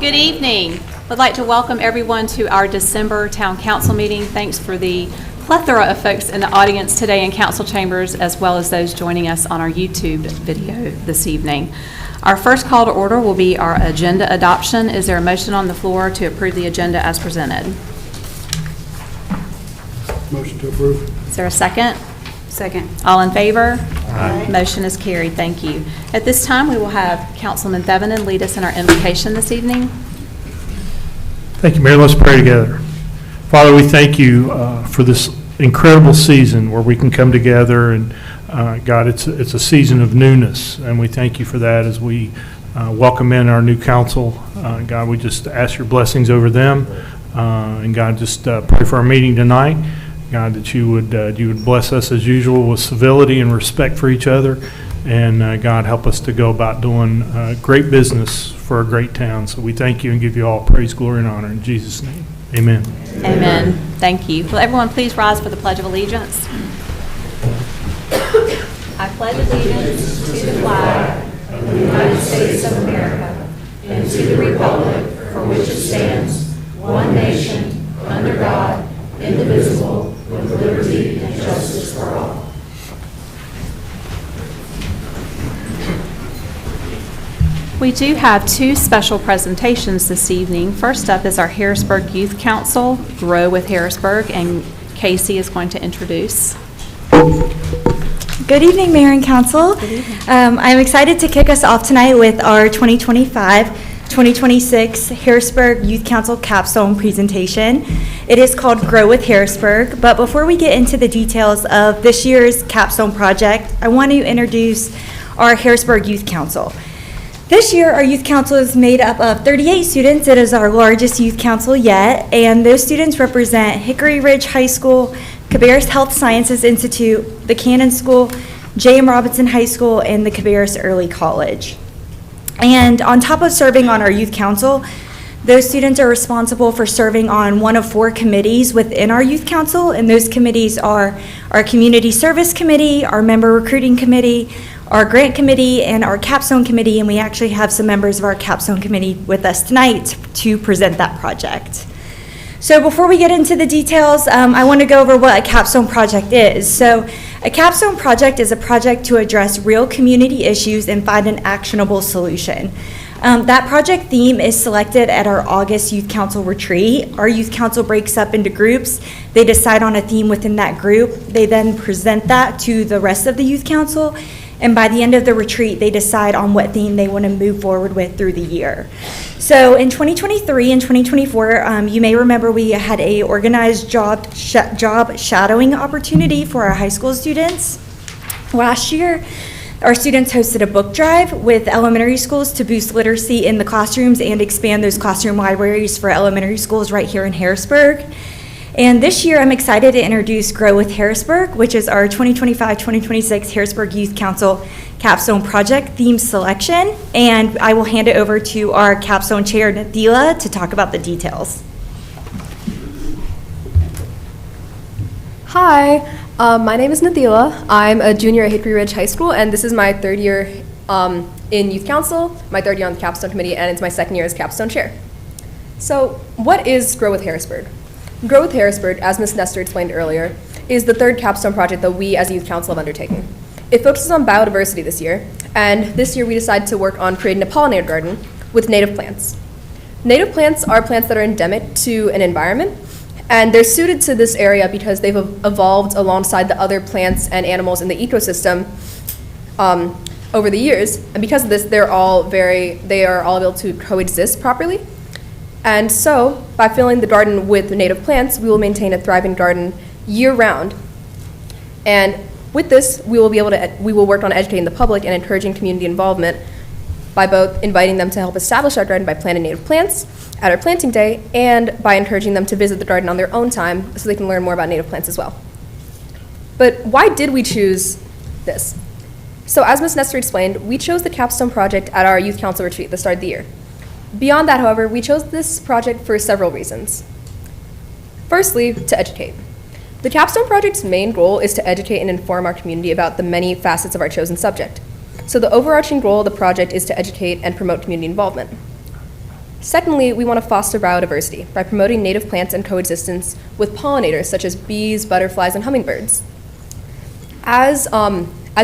Good evening. I'd like to welcome everyone to our December Town Council meeting. Thanks for the plethora of folks in the audience today in council chambers, as well as those joining us on our YouTube video this evening. Our first call to order will be our agenda adoption. Is there a motion on the floor to approve the agenda as presented? Motion to approve. Is there a second? Second. All in favor? Aye. Motion is carried. Thank you. At this time, we will have Councilman Thevenin lead us in our invocation this evening. Thank you, Mayor. Let's pray together. Father, we thank you for this incredible season where we can come together, and God, it's a season of newness, and we thank you for that as we welcome in our new council. God, we just ask your blessings over them, and God, just pray for our meeting tonight. God, that you would bless us as usual with civility and respect for each other, and God, help us to go about doing great business for a great town. So we thank you and give you all praise, glory, and honor in Jesus' name. Amen. Amen. Thank you. Will everyone please rise for the Pledge of Allegiance? I pledge allegiance to the flag of the United States of America and to the republic for which it stands, one nation, under God, indivisible, with liberty and justice for all. We do have two special presentations this evening. First up is our Harrisburg Youth Council, Grow with Harrisburg, and Casey is going to introduce. Good evening, Mayor and Council. I'm excited to kick us off tonight with our 2025-2026 Harrisburg Youth Council capstone presentation. It is called Grow with Harrisburg, but before we get into the details of this year's capstone project, I want to introduce our Harrisburg Youth Council. This year, our youth council is made up of 38 students. It is our largest youth council yet, and those students represent Hickory Ridge High School, Cabarrus Health Sciences Institute, the Cannon School, J.M. Robinson High School, and the Cabarrus Early College. And on top of serving on our youth council, those students are responsible for serving on one of 4 committees within our youth council, and those committees are our Community Service Committee, our Member Recruiting Committee, our Grant Committee, and our Capstone Committee, and we actually have some members of our Capstone Committee with us tonight to present that project. So before we get into the details, I want to go over what a capstone project is. So a capstone project is a project to address real community issues and find an actionable solution. That project theme is selected at our August Youth Council retreat. Our Youth Council breaks up into groups. They decide on a theme within that group. They then present that to the rest of the Youth Council, and by the end of the retreat, they decide on what theme they want to move forward with through the year. So in 2023 and 2024, you may remember we had a organized job shadowing opportunity for our high school students. Last year, our students hosted a book drive with elementary schools to boost literacy in the classrooms and expand those classroom libraries for elementary schools right here in Harrisburg. And this year, I'm excited to introduce Grow with Harrisburg, which is our 2025-2026 Harrisburg Youth Council Capstone Project theme selection. And I will hand it over to our Capstone Chair, Nadila, to talk about the details. Hi, my name is Nadila. I'm a junior at Hickory Ridge High School, and this is my 3rd year in Youth Council, my 3rd year on the Capstone Committee, and it's my 2nd year as Capstone Chair. So what is Grow with Harrisburg? Grow with Harrisburg, as Ms. Nestor explained earlier, is the 3rd capstone project that we as a youth council have undertaken. It focuses on biodiversity this year, and this year we decided to work on creating a pollinator garden with native plants. Native plants are plants that are endemic to an environment, and they're suited to this area because they've evolved alongside the other plants and animals in the ecosystem over the years, and because of this, they are all able to coexist properly. And so, by filling the garden with native plants, we will maintain a thriving garden year-round. And with this, we will work on educating the public and encouraging community involvement by both inviting them to help establish our garden by planting native plants at our planting day, and by encouraging them to visit the garden on their own time so they can learn more about native plants as well. But why did we choose this? So as Ms. Nestor explained, we chose the capstone project at our youth council retreat at the start of the year. Beyond that, however, we chose this project for several reasons. Firstly, to educate. The capstone project's main goal is to educate and inform our community about the many facets of our chosen subject. So the overarching goal of the project is to educate and promote community involvement. Secondly, we want to foster biodiversity by promoting native plants and coexistence with pollinators such as bees, butterflies, and hummingbirds. As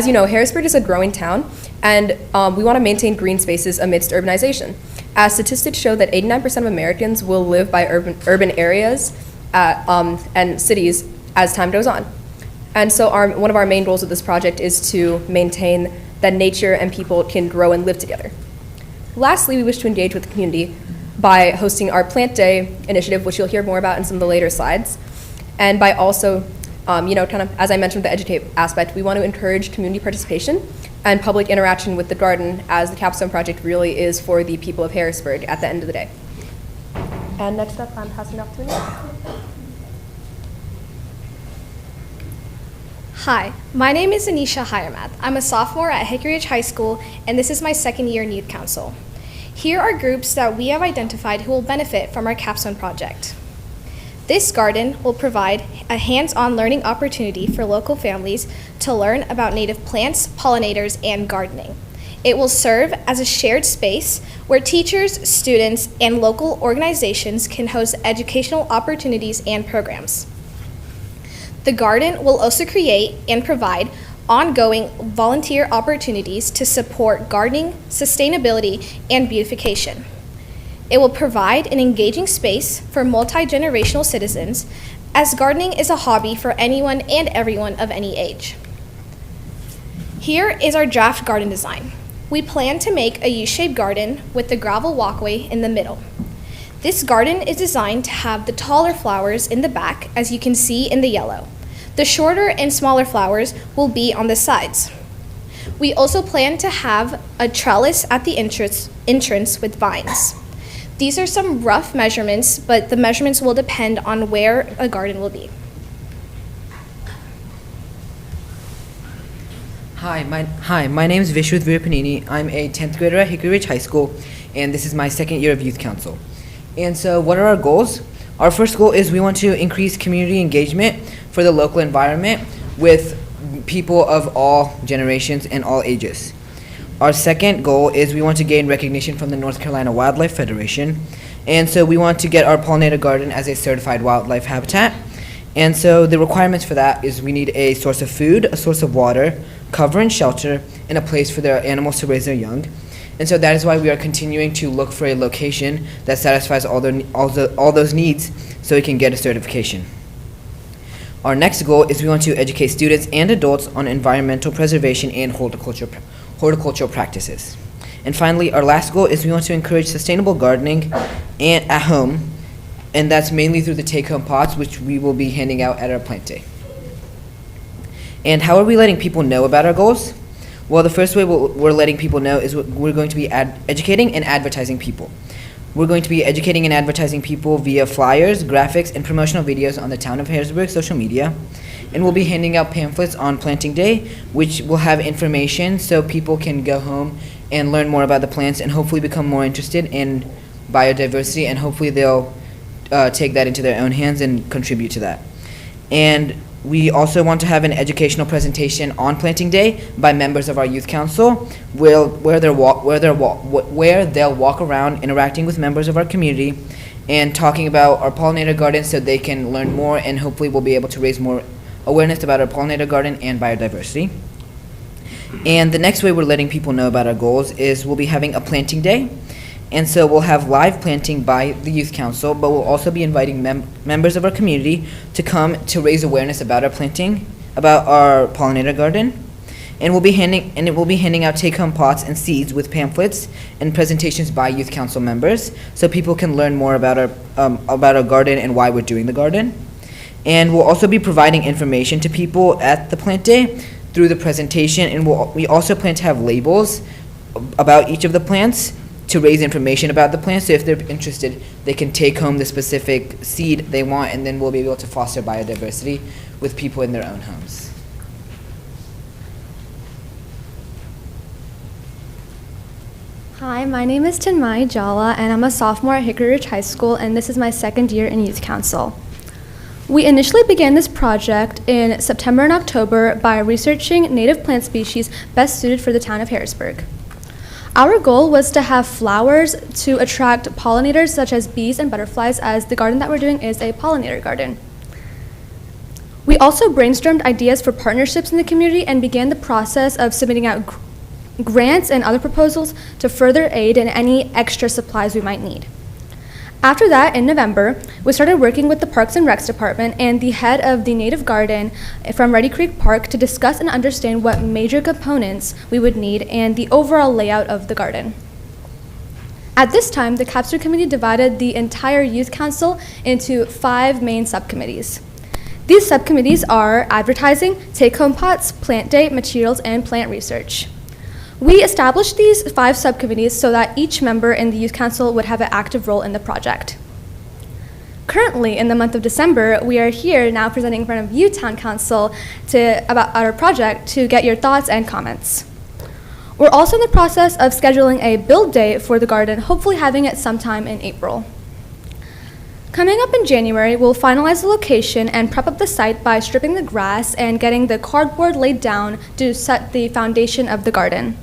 you know, Harrisburg is a growing town, and we want to maintain green spaces amidst urbanization. As statistics show that 89% of Americans will live by urban areas and cities as time goes on. And so one of our main goals of this project is to maintain that nature and people can grow and live together. Lastly, we wish to engage with the community by hosting our Plant Day initiative, which you'll hear more about in some of the later slides, and by also, kind of, as I mentioned, the educate aspect, we want to encourage community participation and public interaction with the garden, as the Capstone Project really is for the people of Harrisburg at the end of the day. And next up, I'm passing off to Anita. Hi, my name is Anisha Hiremath. I'm a sophomore at Hickory Ridge High School, and this is my second year in Youth Council. Here are groups that we have identified who will benefit from our Capstone project. This garden will provide a hands-on learning opportunity for local families to learn about native plants, pollinators, and gardening. It will serve as a shared space where teachers, students, and local organizations can host educational opportunities and programs. The garden will also create and provide ongoing volunteer opportunities to support gardening, sustainability, and beautification. It will provide an engaging space for multi-generational citizens, as gardening is a hobby for anyone and everyone of any age. Here is our draft garden design. We plan to make a U-shaped garden with the gravel walkway in the middle. This garden is designed to have the taller flowers in the back, as you can see in the yellow. The shorter and smaller flowers will be on the sides. We also plan to have a trellis at the entrance with vines. These are some rough measurements, but the measurements will depend on where a garden will be. Hi, my name is Vishwath Veerapanini. I'm a 10th grader at Hickory Ridge High School, and this is my second year of Youth Council. And so what are our goals? Our first goal is we want to increase community engagement for the local environment with people of all generations and all ages. Our second goal is we want to gain recognition from the North Carolina Wildlife Federation. And so we want to get our pollinator garden as a certified wildlife habitat. And so the requirements for that is we need a source of food, a source of water, cover and shelter, and a place for their animals to raise their young. And so that is why we are continuing to look for a location that satisfies all those needs so we can get a certification. Our next goal is we want to educate students and adults on environmental preservation and horticultural practices. And finally, our last goal is we want to encourage sustainable gardening at home, and that's mainly through the take-home pots, which we will be handing out at our plant day. And how are we letting people know about our goals? Well, the first way we're letting people know is we're going to be educating and advertising people. We're going to be educating and advertising people via flyers, graphics, and promotional videos on the Town of Harrisburg social media. And we'll be handing out pamphlets on Planting Day, which will have information so people can go home and learn more about the plants and hopefully become more interested in biodiversity, and hopefully they'll take that into their own hands and contribute to that. And we also want to have an educational presentation on Planting Day by members of our youth council, where they'll walk around interacting with members of our community and talking about our pollinator garden so they can learn more, and hopefully we'll be able to raise more awareness about our pollinator garden and biodiversity. And the next way we're letting people know about our goals is we'll be having a Planting Day. And so we'll have live planting by the youth council, but we'll also be inviting members of our community to come to raise awareness about our planting, about our pollinator garden. And we'll be handing out take-home pots and seeds with pamphlets and presentations by youth council members, so people can learn more about our garden and why we're doing the garden. And we'll also be providing information to people at the plant day through the presentation, and we also plan to have labels about each of the plants to raise information about the plants, so if they're interested, they can take home the specific seed they want, and then we'll be able to foster biodiversity with people in their own homes. Hi, my name is Tanmai Jala, and I'm a sophomore at Hickory Ridge High School, and this is my second year in Youth Council. We initially began this project in September and October by researching native plant species best suited for the town of Harrisburg. Our goal was to have flowers to attract pollinators such as bees and butterflies, as the garden that we're doing is a pollinator garden. We also brainstormed ideas for partnerships in the community and began the process of submitting out grants and other proposals to further aid in any extra supplies we might need. After that, in November, we started working with the Parks and Recs Department and the head of the Native Garden from Ready Creek Park to discuss and understand what major components we would need and the overall layout of the garden. At this time, the Capstone Committee divided the entire Youth Council into 5 main subcommittees. These subcommittees are advertising, take-home pots, plant day, materials, and plant research. We established these 5 subcommittees so that each member in the Youth Council would have an active role in the project. Currently, in the month of December, we are here now presenting in front of you, Town Council, about our project to get your thoughts and comments. We're also in the process of scheduling a build day for the garden, hopefully having it sometime in April. Coming up in January, we'll finalize the location and prep up the site by stripping the grass and getting the cardboard laid down to set the foundation of the garden.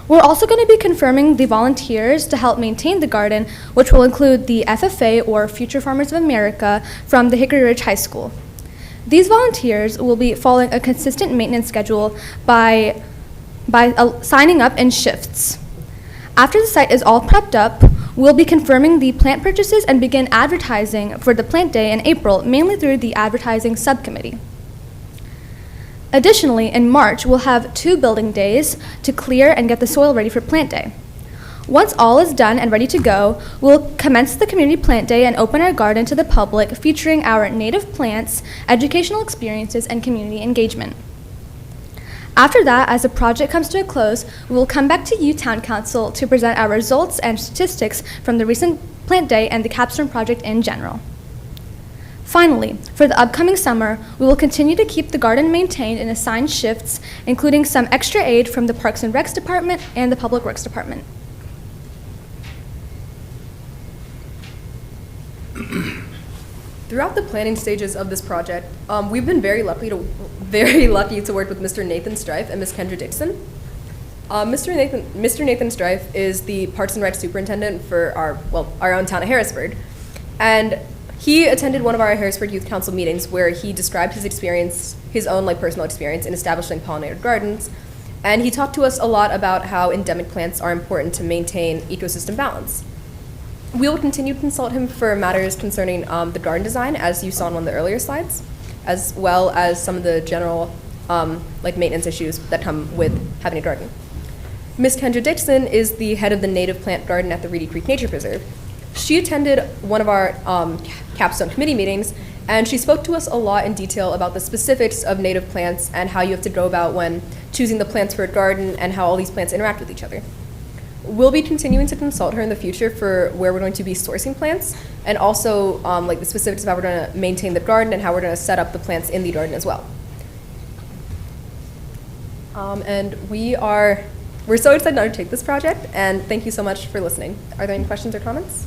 We're also going to be confirming the volunteers to help maintain the garden, which will include the FFA, or Future Farmers of America, from the Hickory Ridge High School. These volunteers will be following a consistent maintenance schedule by signing up in shifts. After the site is all prepped up, we'll be confirming the plant purchases and begin advertising for the plant day in April, mainly through the advertising subcommittee. Additionally, in March, we'll have 2 building days to clear and get the soil ready for plant day. Once all is done and ready to go, we'll commence the community plant day and open our garden to the public, featuring our native plants, educational experiences, and community engagement. After that, as the project comes to a close, we will come back to you, Town Council, to present our results and statistics from the recent plant day and the Capstone project in general. Finally, for the upcoming summer, we will continue to keep the garden maintained in assigned shifts, including some extra aid from the Parks and Recs Department and the Public Works Department. Throughout the planning stages of this project, we've been very lucky to work with Mr. Nathan Strife and Ms. Kendra Dixon. Mr. Nathan Strife is the Parks and Rec Superintendent for our own town of Harrisburg, and he attended one of our Harrisburg Youth Council meetings where he described his own personal experience in establishing pollinator gardens, and he talked to us a lot about how endemic plants are important to maintain ecosystem balance. We will continue to consult him for matters concerning the garden design, as you saw in one of the earlier slides, as well as some of the general maintenance issues that come with having a garden. Ms. Kendra Dixon is the head of the native plant garden at the Reedy Creek Nature Preserve. She attended one of our Capstone Committee meetings, and she spoke to us a lot in detail about the specifics of native plants and how you have to go about when choosing the plants for a garden and how all these plants interact with each other. We'll be continuing to consult her in the future for where we're going to be sourcing plants, and also the specifics of how we're going to maintain the garden and how we're going to set up the plants in the garden as well. And we're so excited to undertake this project, and thank you so much for listening. Are there any questions or comments?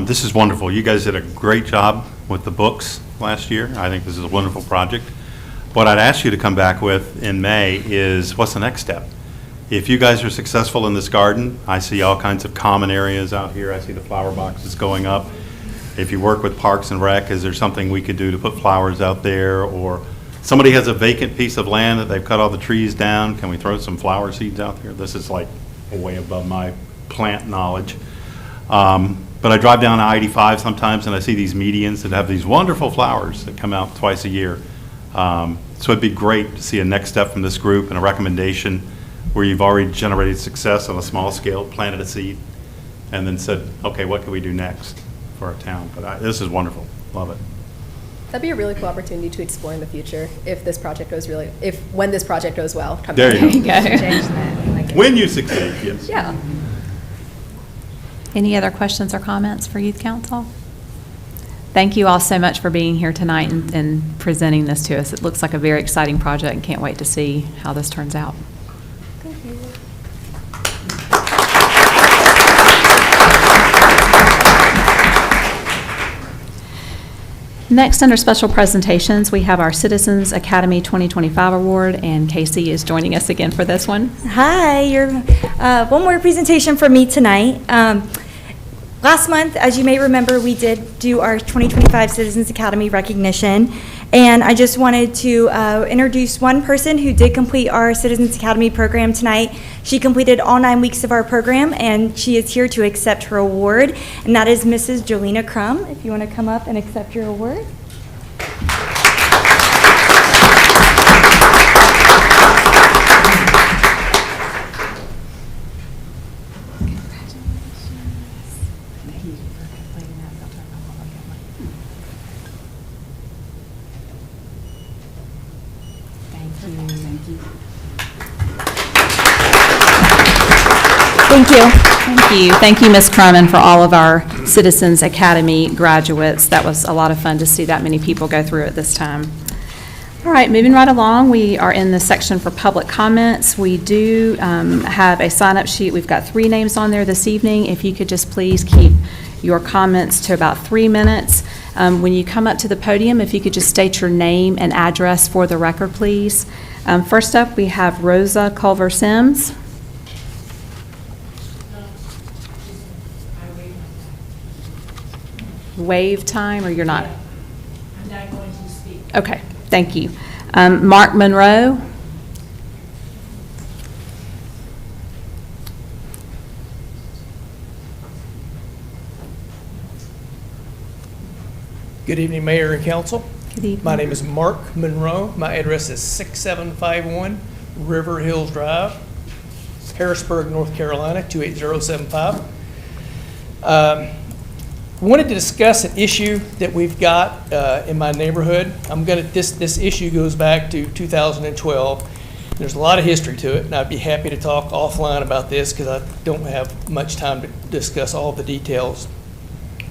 This is wonderful. You guys did a great job with the books last year. I think this is a wonderful project. What I'd ask you to come back with in May is, what's the next step? If you guys are successful in this garden, I see all kinds of common areas out here. I see the flower boxes going up. If you work with Parks and Rec, is there something we could do to put flowers out there? Or somebody has a vacant piece of land that they've cut all the trees down. Can we throw some flower seeds out there? This is way above my plant knowledge. But I drive down I-85 sometimes and I see these medians that have these wonderful flowers that come out twice a year. So it'd be great to see a next step from this group and a recommendation where you've already generated success on a small scale, planted a seed, and then said, okay, what can we do next for our town? But this is wonderful. Love it. That'd be a really cool opportunity to explore in the future when this project goes well. There you go. Go. When you succeed, yes. Yeah. Any other questions or comments for Youth Council? Thank you all so much for being here tonight and presenting this to us. It looks like a very exciting project and can't wait to see how this turns out. Thank you. Next, under special presentations, we have our Citizens Academy 2025 Award, and Casey is joining us again for this one. Hi, one more presentation from me tonight. Last month, as you may remember, we did do our 2025 Citizens Academy recognition, and I just wanted to introduce one person who did complete our Citizens Academy program tonight. She completed all 9 weeks of our program, and she is here to accept her award, and that is Mrs. Jolena Crum. If you want to come up and accept your award. Thank you. Thank you. Thank you, Ms. Crum, and for all of our Citizens Academy graduates. That was a lot of fun to see that many people go through it this time. All right, moving right along, we are in the section for public comments. We do have a sign-up sheet. We've got 3 names on there this evening. If you could just please keep your comments to about 3 minutes. When you come up to the podium, if you could just state your name and address for the record, please. First up, we have Rosa Culver-Sims. Wave time, or you're not? I'm not going to speak. Okay, thank you. Mark Monroe. Good evening, Mayor and Council. Good evening. My name is Mark Monroe. My address is 6751 River Hills Drive, Harrisburg, North Carolina, 28075. Wanted to discuss an issue that we've got in my neighborhood. This issue goes back to 2012. There's a lot of history to it, and I'd be happy to talk offline about this because I don't have much time to discuss all the details.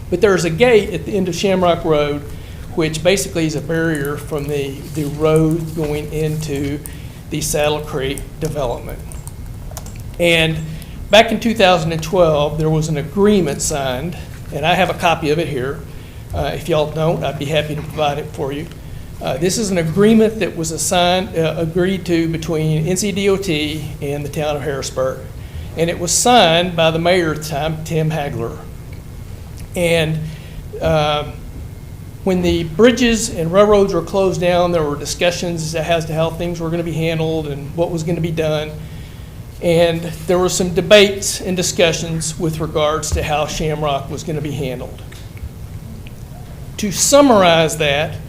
But there's a gate at the end of Shamrock Road, which basically is a barrier from the road going into the Saddle Creek development. And back in 2012, there was an agreement signed, and I have a copy of it here. If y'all don't, I'd be happy to provide it for you. This is an agreement that was agreed to between NCDOT and the town of Harrisburg. And it was signed by the mayor at the time, Tim Hagler. And when the bridges and railroads were closed down, there were discussions as to how things were going to be handled and what was going to be done. And there were some debates and discussions with regards to how Shamrock was going to be handled. To summarize that,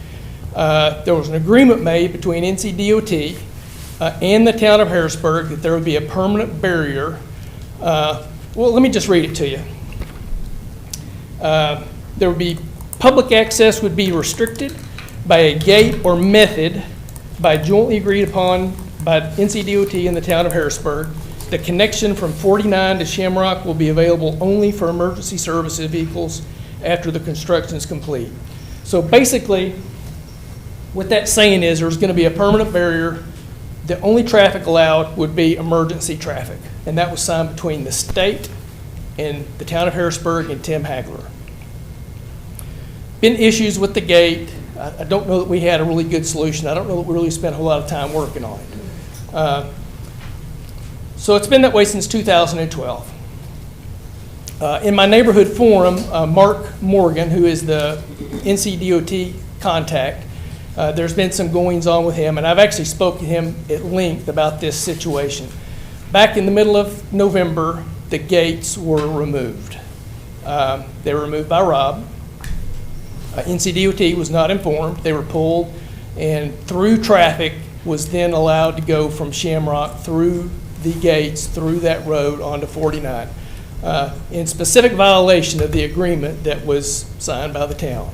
there was an agreement made between NCDOT and the town of Harrisburg that there would be a permanent barrier. Well, let me just read it to you. There would be public access would be restricted by a gate or method by jointly agreed upon by NCDOT and the town of Harrisburg. The connection from 49 to Shamrock will be available only for emergency services vehicles after the construction is complete. So basically, what that's saying is there's going to be a permanent barrier. The only traffic allowed would be emergency traffic. And that was signed between the state and the town of Harrisburg and Tim Hagler. Been issues with the gate. I don't know that we had a really good solution. I don't know that we really spent a whole lot of time working on it. So it's been that way since 2012. In my neighborhood forum, Mark Morgan, who is the NCDOT contact, there's been some goings on with him, and I've actually spoke to him at length about this situation. Back in the middle of November, the gates were removed. They were removed by Rob. NCDOT was not informed. They were pulled, and through traffic was then allowed to go from Shamrock through the gates, through that road onto 49, in specific violation of the agreement that was signed by the town.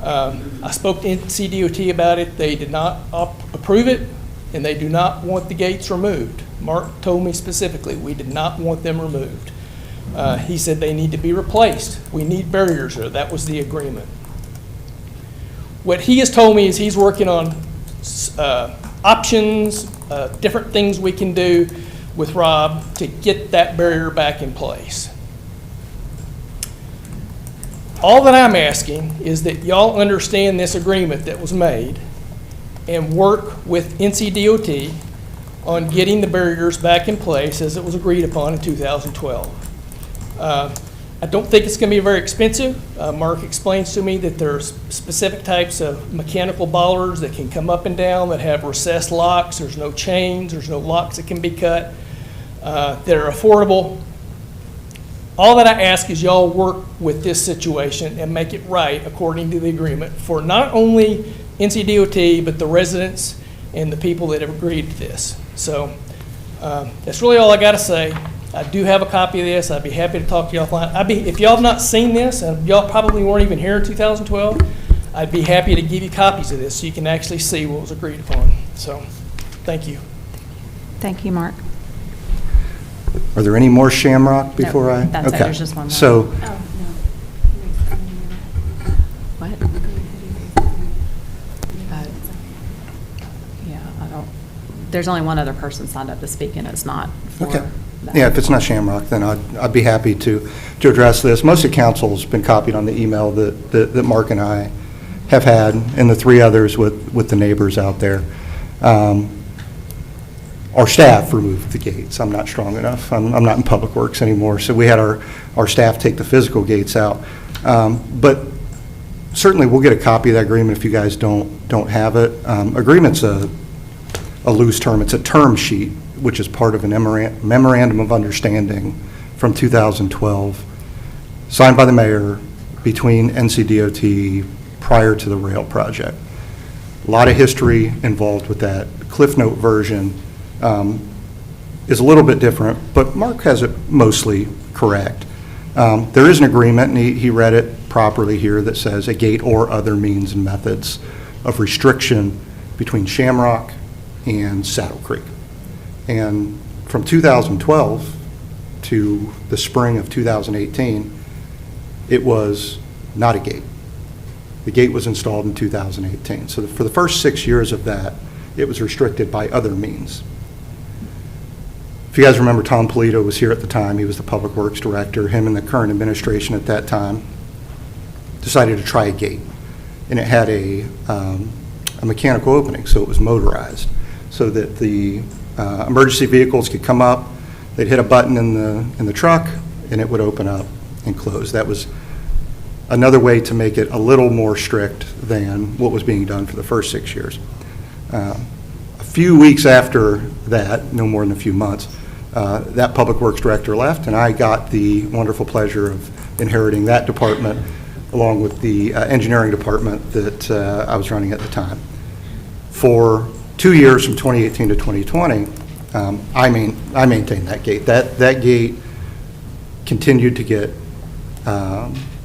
I spoke to NCDOT about it. They did not approve it, and they do not want the gates removed. Mark told me specifically, we did not want them removed. He said they need to be replaced. We need barriers there. That was the agreement. What he has told me is he's working on options, different things we can do with Rob to get that barrier back in place. All that I'm asking is that y'all understand this agreement that was made and work with NCDOT on getting the barriers back in place as it was agreed upon in 2012. I don't think it's going to be very expensive. Mark explains to me that there's specific types of mechanical bollards that can come up and down that have recessed locks. There's no chains, there's no locks that can be cut, that are affordable. All that I ask is y'all work with this situation and make it right according to the agreement for not only NCDOT, but the residents and the people that have agreed to this. So that's really all I got to say. I do have a copy of this. I'd be happy to talk to y'all offline. If y'all have not seen this, and y'all probably weren't even here in 2012, I'd be happy to give you copies of this so you can actually see what was agreed upon. So, thank you. Thank you, Mark. Are there any more Shamrock before I? That's it. Okay. There's just one more. So, What? Yeah, I don't, there's only one other person signed up to speak, and it's not for okay. that. Yeah, if it's not Shamrock, then I'd be happy to address this. Most of council's been copied on the email that Mark and I have had, and the three others with the neighbors out there. Our staff removed the gates. I'm not strong enough. I'm not in Public Works anymore, so we had our staff take the physical gates out. But certainly, we'll get a copy of that agreement if you guys don't have it. Agreement's a loose term. It's a term sheet, which is part of a memorandum of understanding from 2012, signed by the mayor between NCDOT prior to the rail project. A lot of history involved with that. The Cliff Note version is a little bit different, but Mark has it mostly correct. There is an agreement, and he read it properly here, that says a gate or other means and methods of restriction between Shamrock and Saddle Creek. And from 2012 to the spring of 2018, it was not a gate. The gate was installed in 2018. So for the first 6 years of that, it was restricted by other means. If you guys remember, Tom Polito was here at the time. He was the Public Works Director. Him and the current administration at that time decided to try a gate. And it had a mechanical opening, so it was motorized, so that the emergency vehicles could come up, they'd hit a button in the truck, and it would open up and close. That was another way to make it a little more strict than what was being done for the first 6 years. A few weeks after that, no more than a few months, that Public Works Director left, and I got the wonderful pleasure of inheriting that department along with the engineering department that I was running at the time. For 2 years, from 2018 to 2020, I maintained that gate. That gate continued to get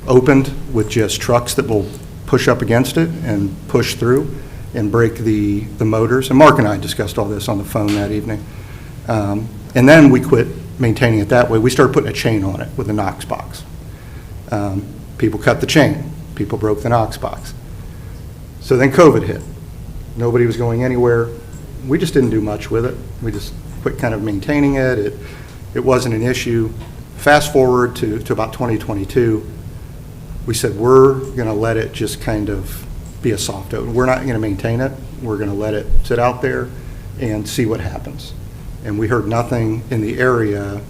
opened with just trucks that will push up against it and push through and break the motors. And Mark and I discussed all this on the phone that evening. And then we quit maintaining it that way. We started putting a chain on it with a Knox box. People cut the chain. People broke the Knox box. So then COVID hit. Nobody was going anywhere. We just didn't do much with it. We just quit kind of maintaining it. It wasn't an issue. Fast forward to about 2022, we said we're going to let it just kind of be a soft open. We're not going to maintain it. We're going to let it sit out there and see what happens. And we heard nothing in the area.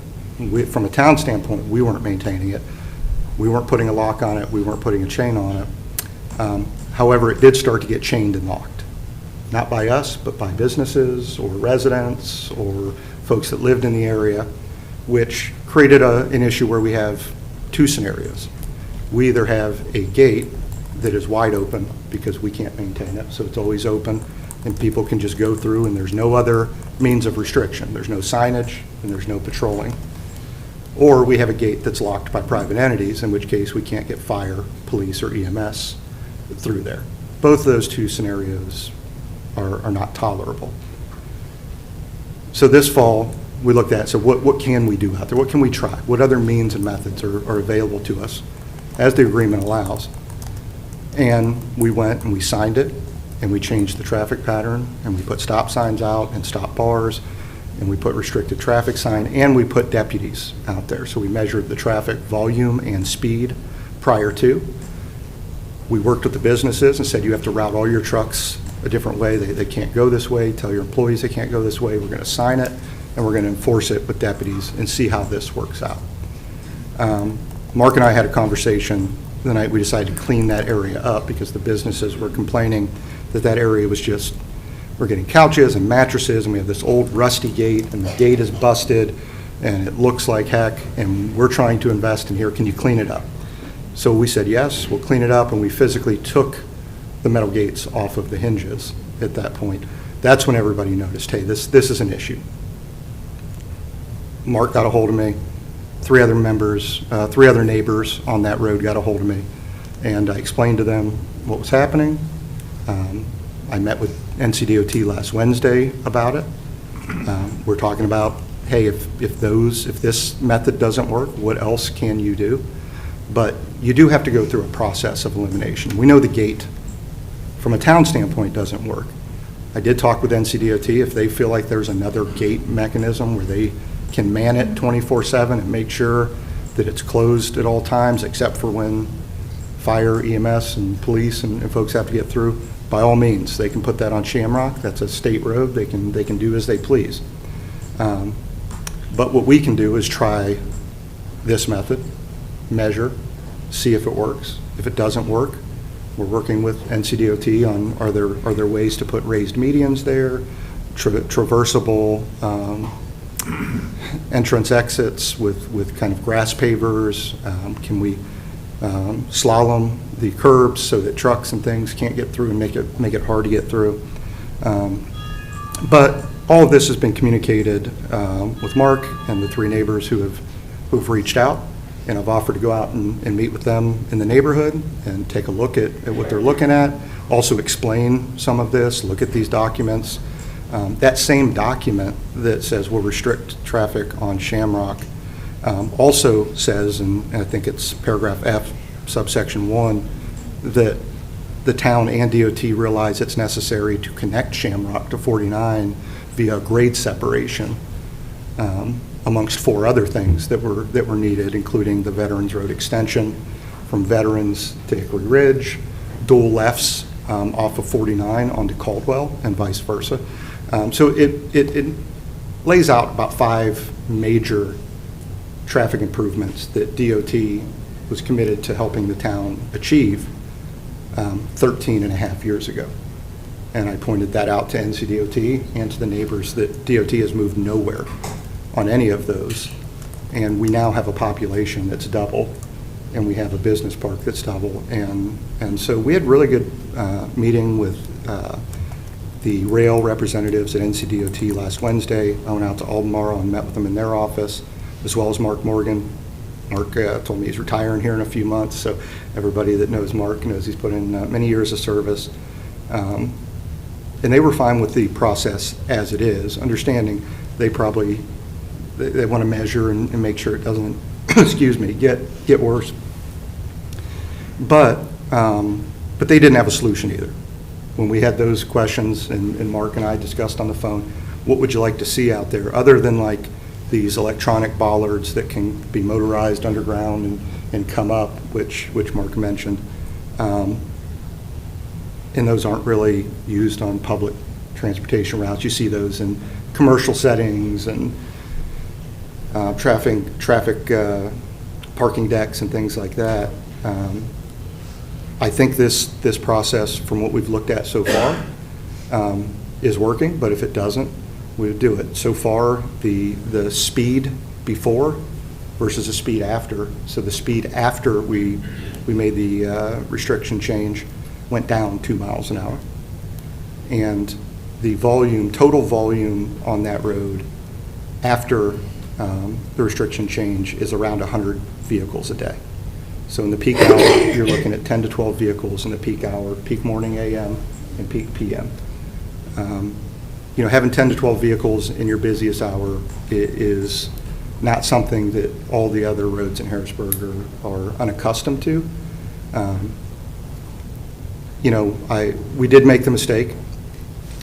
From a town standpoint, we weren't maintaining it. We weren't putting a lock on it. We weren't putting a chain on it. However, it did start to get chained and locked. Not by us, but by businesses or residents or folks that lived in the area, which created an issue where we have two scenarios. We either have a gate that is wide open because we can't maintain it, so it's always open and people can just go through and there's no other means of restriction. There's no signage and there's no patrolling. Or we have a gate that's locked by private entities, in which case we can't get fire, police, or EMS through there. Both of those two scenarios are not tolerable. So this fall, we looked at, so what can we do out there? What can we try? What other means and methods are available to us as the agreement allows? And we went and we signed it, and we changed the traffic pattern, and we put stop signs out and stop bars, and we put restricted traffic sign, and we put deputies out there. So we measured the traffic volume and speed prior to. We worked with the businesses and said, you have to route all your trucks a different way. They can't go this way. Tell your employees they can't go this way. We're going to sign it, and we're going to enforce it with deputies and see how this works out. Mark and I had a conversation the night we decided to clean that area up because the businesses were complaining that area was just, we're getting couches and mattresses, and we have this old rusty gate, and the gate is busted, and it looks like heck, and we're trying to invest in here. Can you clean it up? So we said, yes, we'll clean it up, and we physically took the metal gates off of the hinges at that point. That's when everybody noticed, hey, this is an issue. Mark got a hold of me. Three other neighbors on that road got a hold of me, and I explained to them what was happening. I met with NCDOT last Wednesday about it. We're talking about, hey, if this method doesn't work, what else can you do? But you do have to go through a process of elimination. We know the gate, from a town standpoint, doesn't work. I did talk with NCDOT. If they feel like there's another gate mechanism where they can man it 24/7 and make sure that it's closed at all times, except for when fire, EMS, and police and folks have to get through, by all means, they can put that on Shamrock. That's a state road. They can do as they please. But what we can do is try this method, measure, see if it works. If it doesn't work, we're working with NCDOT on are there ways to put raised medians there, traversable entrance exits with kind of grass pavers. Can we slalom the curbs so that trucks and things can't get through and make it hard to get through? But all of this has been communicated with Mark and the three neighbors who've reached out, and I've offered to go out and meet with them in the neighborhood and take a look at what they're looking at, also explain some of this, look at these documents. That same document that says we'll restrict traffic on Shamrock also says, and I think it's paragraph F, subsection 1, that the town and DOT realize it's necessary to connect Shamrock to 49 via grade separation, amongst 4 other things that were needed, including the Veterans Road extension from Veterans to Hickory Ridge, dual lefts off of 49 onto Caldwell, and vice versa. So it lays out about 5 major traffic improvements that DOT was committed to helping the town achieve 13 and a half years ago. And I pointed that out to NCDOT and to the neighbors that DOT has moved nowhere on any of those. And we now have a population that's double, and we have a business park that's double. And so we had really good meeting with the rail representatives at NCDOT last Wednesday. I went out to Albemarle and met with them in their office, as well as Mark Morgan. Mark told me he's retiring here in a few months, so everybody that knows Mark knows he's put in many years of service. And they were fine with the process as it is, understanding they probably they want to measure and make sure it doesn't, excuse me, get worse. But they didn't have a solution either. When we had those questions, and Mark and I discussed on the phone, what would you like to see out there, other than like these electronic bollards that can be motorized underground and come up, which Mark mentioned. And those aren't really used on public transportation routes. You see those in commercial settings and traffic parking decks and things like that. I think this process, from what we've looked at so far, is working, but if it doesn't, we would do it. So far, the speed before versus the speed after. So the speed after we made the restriction change went down 2 miles an hour. And the total volume on that road after the restriction change is around 100 vehicles a day. So in the peak hour, you're looking at 10 to 12 vehicles in the peak hour, peak morning AM and peak PM. Having 10 to 12 vehicles in your busiest hour is not something that all the other roads in Harrisburg are unaccustomed to. We did make the mistake.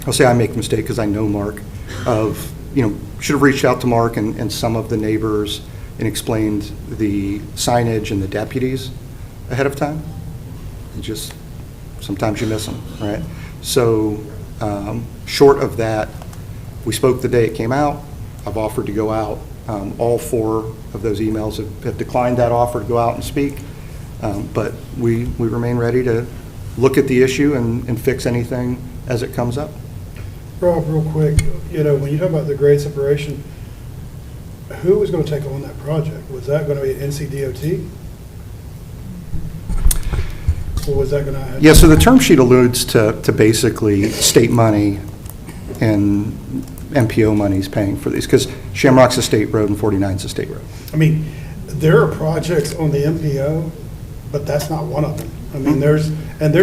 I'll say I make the mistake because I know Mark of, should have reached out to Mark and some of the neighbors and explained the signage and the deputies ahead of time. Sometimes you miss them, right? So short of that, we spoke the day it came out. I've offered to go out. All 4 of those emails have declined that offer to go out and speak. But we remain ready to look at the issue and fix anything as it comes up. Rob, real quick, when you talk about the grade separation, who was going to take on that project? Was that going to be NCDOT? Or was that going to have? Yeah, so the term sheet alludes to basically state money and MPO monies paying for these, because Shamrock's a state road and 49's a state road. I mean, there are projects on the MPO, but that's not one of them. I mean, there's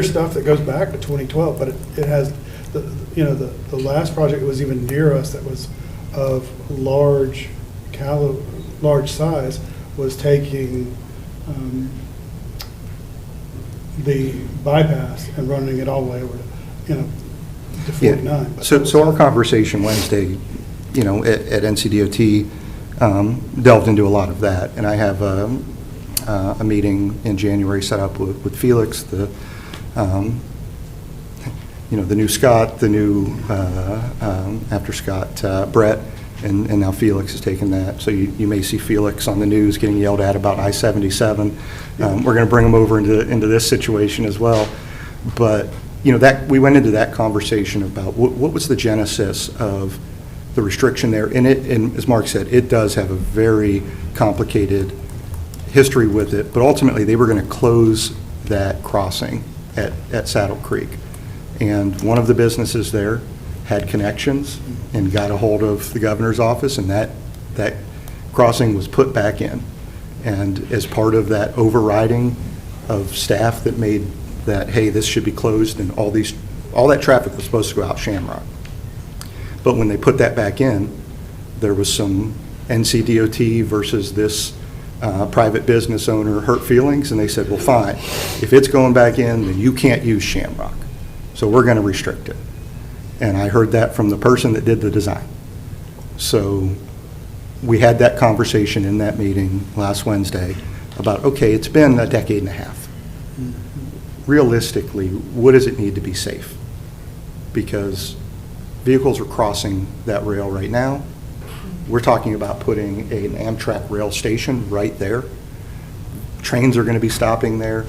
stuff that goes back to 2012, but it has, the last project that was even near us that was of large size was taking the bypass and running it all the way over to 49. Yeah. So our conversation Wednesday, at NCDOT delved into a lot of that, and I have a meeting in January set up with Felix, the new Scott, the new after Scott, Brett, and now Felix has taken that. So you may see Felix on the news getting yelled at about I-77. We're going to bring him over into this situation as well, but that we went into that conversation about what was the genesis of the restriction there, and as Mark said, it does have a very complicated history with it, but ultimately they were going to close that crossing at Saddle Creek, and one of the businesses there had connections and got a hold of the governor's office, and that crossing was put back in, and as part of that overriding of staff that made that, hey, this should be closed, and all that traffic was supposed to go out Shamrock. But when they put that back in, there was some NCDOT versus this private business owner hurt feelings, and they said, well, fine, if it's going back in, then you can't use Shamrock. So we're going to restrict it. And I heard that from the person that did the design. So we had that conversation in that meeting last Wednesday about, okay, it's been a decade and a half. Realistically, what does it need to be safe? Because vehicles are crossing that rail right now. We're talking about putting an Amtrak rail station right there. Trains are going to be stopping there.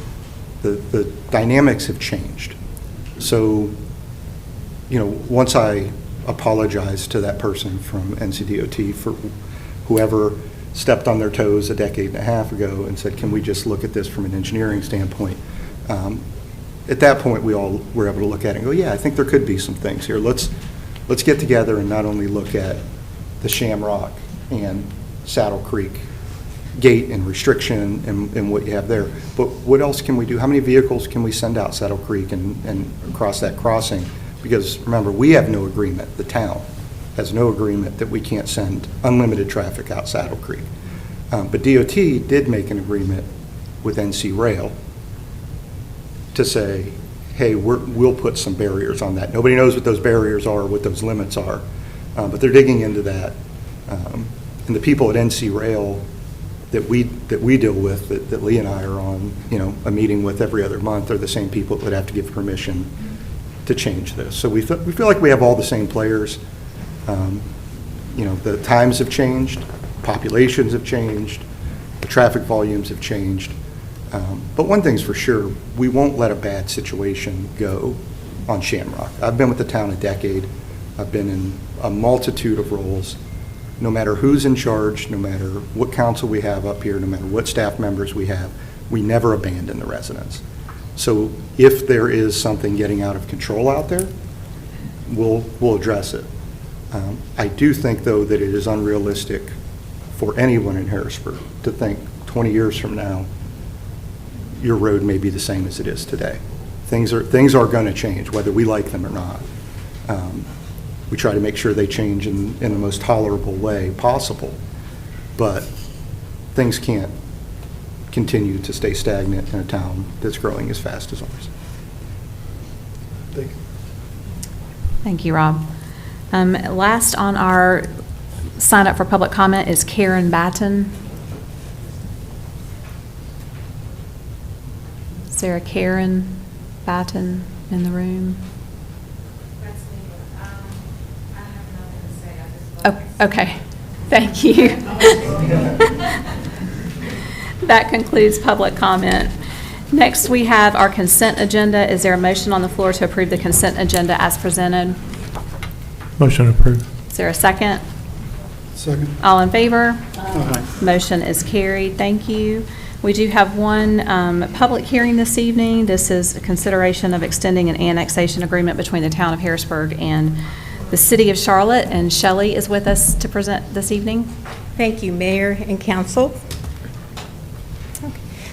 The dynamics have changed. So, once I apologized to that person from NCDOT for whoever stepped on their toes a decade and a half ago and said, can we just look at this from an engineering standpoint? At that point, we all were able to look at it and go, yeah, I think there could be some things here. Let's get together and not only look at the Shamrock and Saddle Creek gate and restriction and what you have there, but what else can we do? How many vehicles can we send out Saddle Creek and across that crossing? Because remember, we have no agreement, the town has no agreement that we can't send unlimited traffic out Saddle Creek. But DOT did make an agreement with NC Rail to say, hey, we'll put some barriers on that. Nobody knows what those barriers are, what those limits are, but they're digging into that. And the people at NC Rail that we deal with, that Lee and I are on, a meeting with every other month, are the same people that would have to give permission to change this. So we feel like we have all the same players. The times have changed, populations have changed, the traffic volumes have changed. But one thing's for sure, we won't let a bad situation go on Shamrock. I've been with the town a decade. I've been in a multitude of roles. No matter who's in charge, no matter what council we have up here, no matter what staff members we have, we never abandon the residents. So if there is something getting out of control out there, we'll address it. I do think, though, that it is unrealistic for anyone in Harrisburg to think 20 years from now, your road may be the same as it is today. Things are going to change, whether we like them or not. We try to make sure they change in the most tolerable way possible, but things can't continue to stay stagnant in a town that's growing as fast as ours. Thank you. Thank you, Rob. Last on our sign up for public comment is Karen Batten. Is there a Karen Batten in the room? Oh, okay. Thank you. That concludes public comment. Next, we have our consent agenda. Is there a motion on the floor to approve the consent agenda as presented? Motion approved. Is there a second? Second. All in favor? Motion is carried. Thank you. We do have one public hearing this evening. This is a consideration of extending an annexation agreement between the town of Harrisburg and the city of Charlotte. And Shelley is with us to present this evening. Thank you, Mayor and Council.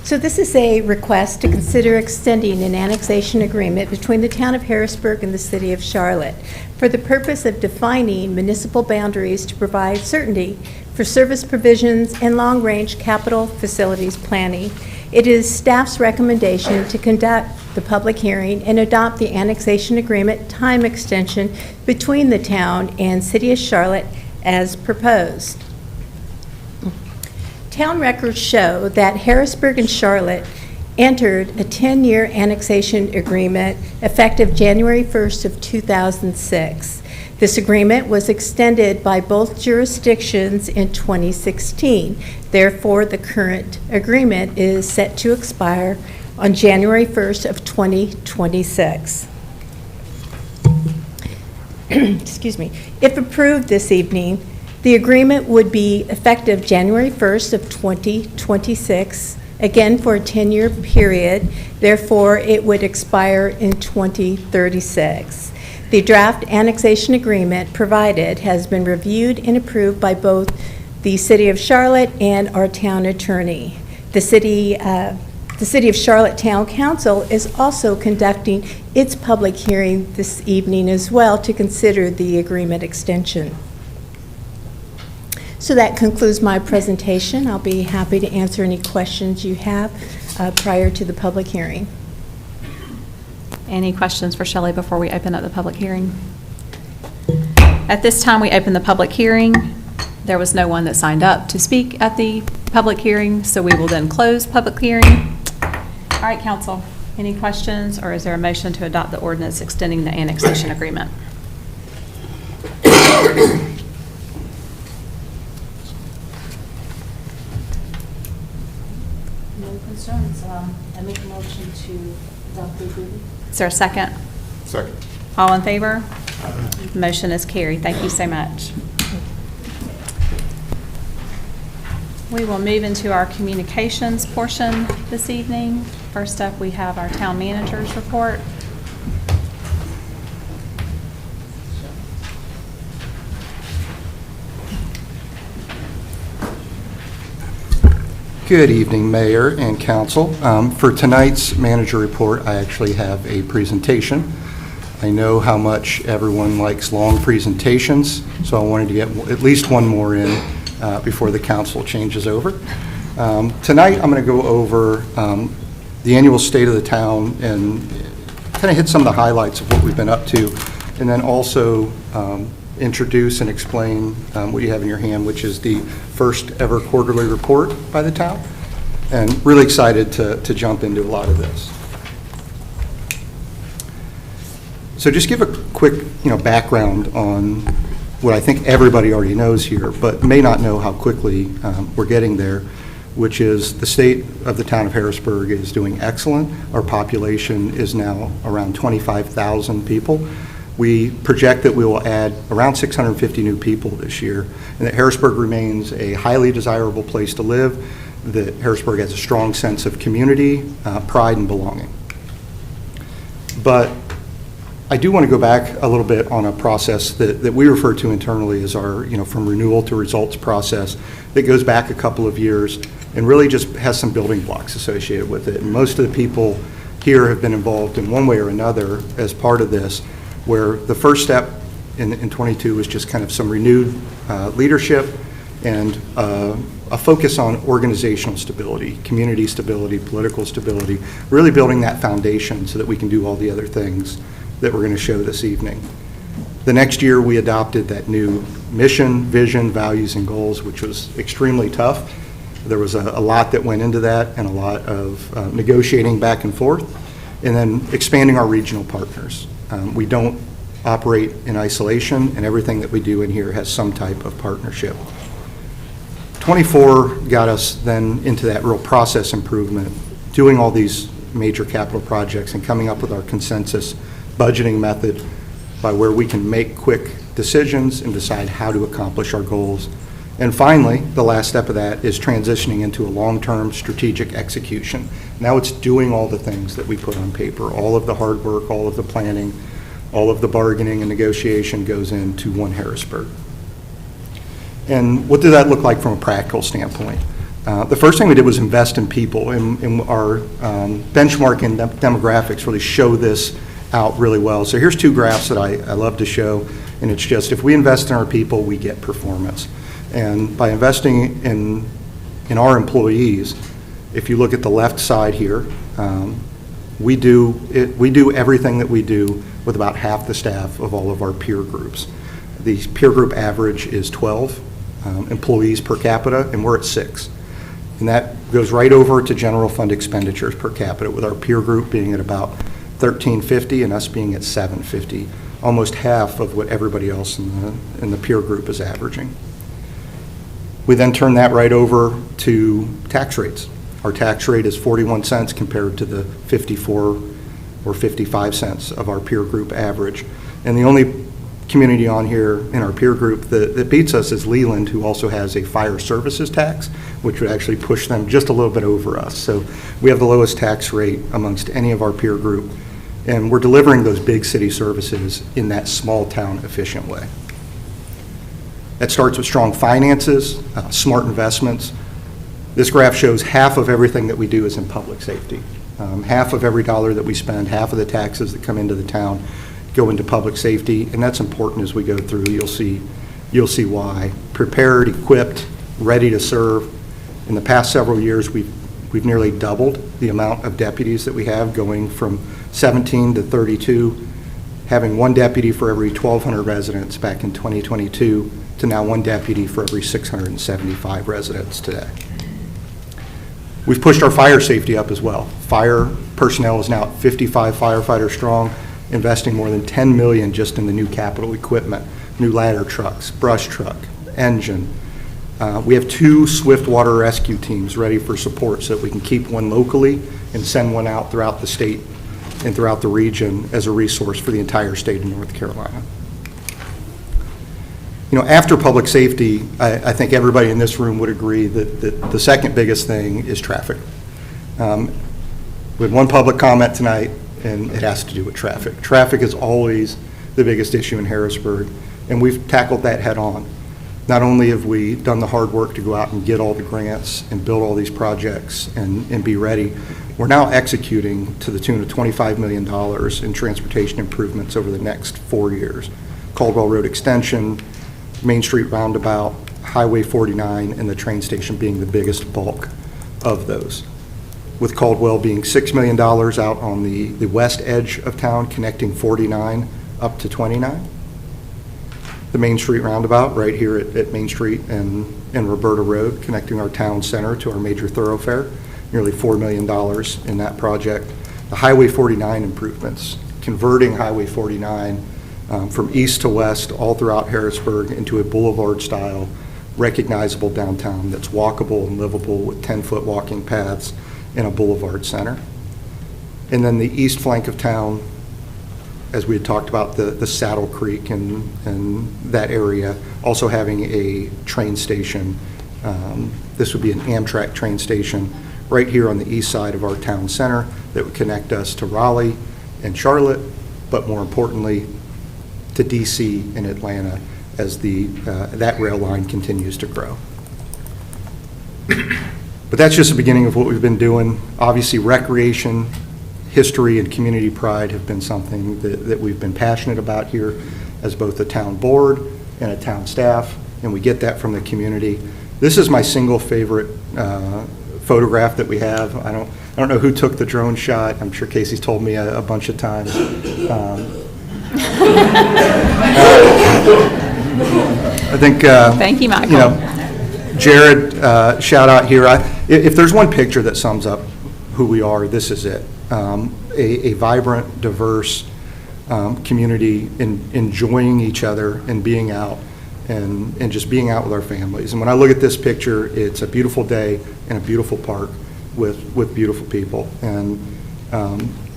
So this is a request to consider extending an annexation agreement between the town of Harrisburg and the city of Charlotte for the purpose of defining municipal boundaries to provide certainty for service provisions and long-range capital facilities planning. It is staff's recommendation to conduct the public hearing and adopt the annexation agreement time extension between the town and city of Charlotte as proposed. Town records show that Harrisburg and Charlotte entered a 10-year annexation agreement effective January 1st of 2006. This agreement was extended by both jurisdictions in 2016. Therefore, the current agreement is set to expire on January 1st of 2026. Excuse me. If approved this evening, the agreement would be effective January 1st of 2026, again for a 10-year period. Therefore, it would expire in 2036. The draft annexation agreement provided has been reviewed and approved by both the City of Charlotte and our town attorney. The City of Charlotte Town Council is also conducting its public hearing this evening as well to consider the agreement extension. So that concludes my presentation. I'll be happy to answer any questions you have prior to the public hearing. Any questions for Shelley before we open up the public hearing? At this time, we open the public hearing. There was no one that signed up to speak at the public hearing, so we will then close public hearing. All right, council, any questions, or is there a motion to adopt the ordinance extending the annexation agreement? No concerns. I make a motion to adopt the agreement. Is there a second? Second. All in favor? Motion is carried. Thank you so much. We will move into our communications portion this evening. First up, we have our town manager's report. Good evening, Mayor and Council. For tonight's manager report, I actually have a presentation. I know how much everyone likes long presentations, so I wanted to get at least one more in before the council changes over. Tonight, I'm going to go over the annual state of the town and kind of hit some of the highlights of what we've been up to, and then also introduce and explain what you have in your hand, which is the first ever quarterly report by the town, and really excited to jump into a lot of this. So just give a quick background on what I think everybody already knows here, but may not know how quickly we're getting there, which is the state of the town of Harrisburg is doing excellent. Our population is now around 25,000 people. We project that we will add around 650 new people this year, and that Harrisburg remains a highly desirable place to live, that Harrisburg has a strong sense of community, pride, and belonging. But I do want to go back a little bit on a process that we refer to internally as our, from renewal to results process that goes back a couple of years and really just has some building blocks associated with it. And most of the people here have been involved in one way or another as part of this, where the first step in 22 was just kind of some renewed leadership and a focus on organizational stability, community stability, political stability, really building that foundation so that we can do all the other things that we're going to show this evening. The next year, we adopted that new mission, vision, values, and goals, which was extremely tough. There was a lot that went into that and a lot of negotiating back and forth, and then expanding our regional partners. We don't operate in isolation, and everything that we do in here has some type of partnership. 24 got us then into that real process improvement, doing all these major capital projects and coming up with our consensus budgeting method by where we can make quick decisions and decide how to accomplish our goals. And finally, the last step of that is transitioning into a long-term strategic execution. Now it's doing all the things that we put on paper. All of the hard work, all of the planning, all of the bargaining and negotiation goes into One Harrisburg. And what did that look like from a practical standpoint? The first thing we did was invest in people, and our benchmarking demographics really show this out really well. So here's two graphs that I love to show, and it's just if we invest in our people, we get performance. And by investing in our employees, if you look at the left side here, we do everything that we do with about half the staff of all of our peer groups. The peer group average is 12 employees per capita, and we're at 6. And that goes right over to general fund expenditures per capita, with our peer group being at about $1,350 and us being at $750, almost half of what everybody else in the peer group is averaging. We then turn that right over to tax rates. Our tax rate is 41 cents compared to the 54 or 55 cents of our peer group average. And the only community on here in our peer group that beats us is Leland, who also has a fire services tax, which would actually push them just a little bit over us. So we have the lowest tax rate amongst any of our peer group, and we're delivering those big city services in that small town efficient way. That starts with strong finances, smart investments. This graph shows half of everything that we do is in public safety. Half of every dollar that we spend, half of the taxes that come into the town go into public safety, and that's important as we go through. You'll see why. Prepared, equipped, ready to serve. In the past several years, we've nearly doubled the amount of deputies that we have, going from 17 to 32, having one deputy for every 1,200 residents back in 2022 to now one deputy for every 675 residents today. We've pushed our fire safety up as well. Fire personnel is now at 55 firefighters strong, investing more than $10 million just in the new capital equipment, new ladder trucks, brush truck, engine. We have 2 swift water rescue teams ready for support so that we can keep one locally and send one out throughout the state and throughout the region as a resource for the entire state of North Carolina. You know, after public safety, I think everybody in this room would agree that the second biggest thing is traffic. We had one public comment tonight, and it has to do with traffic. Traffic is always the biggest issue in Harrisburg, and we've tackled that head on. Not only have we done the hard work to go out and get all the grants and build all these projects and be ready, we're now executing to the tune of $25 million in transportation improvements over the next 4 years. Caldwell Road Extension, Main Street Roundabout, Highway 49, and the train station being the biggest bulk of those. With Caldwell being $6 million out on the west edge of town, connecting 49 up to 29. The Main Street Roundabout right here at Main Street and Roberta Road, connecting our town center to our major thoroughfare, nearly $4 million in that project. The Highway 49 improvements, converting Highway 49 from east to west all throughout Harrisburg into a boulevard-style, recognizable downtown that's walkable and livable with 10-foot walking paths in a boulevard center. And then the east flank of town, as we had talked about, the Saddle Creek and that area, also having a train station. This would be an Amtrak train station right here on the east side of our town center that would connect us to Raleigh and Charlotte, but more importantly, to DC and Atlanta as that rail line continues to grow. But that's just the beginning of what we've been doing. Obviously, recreation, history, and community pride have been something that we've been passionate about here as both a town board and a town staff, and we get that from the community. This is my single favorite photograph that we have. I don't know who took the drone shot. I'm sure Casey's told me a bunch of times. I think, Thank you, Michael. You know, Jared, shout out here. If there's one picture that sums up who we are, this is it. A vibrant, diverse community, enjoying each other and being out and just being out with our families. And when I look at this picture, it's a beautiful day in a beautiful park with beautiful people. And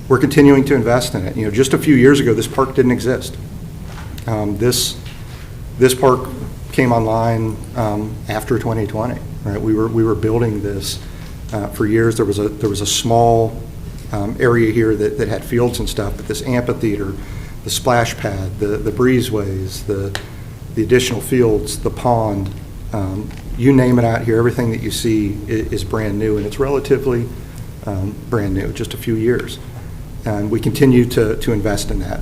we're continuing to invest in it. You know, just a few years ago, this park didn't exist. This park came online after 2020. Right, we were building this for years. There was a small area here that had fields and stuff, but this amphitheater, the splash pad, the breezeways, the additional fields, the pond, you name it out here, everything that you see is brand new, and it's relatively brand new, just a few years. And we continue to invest in that.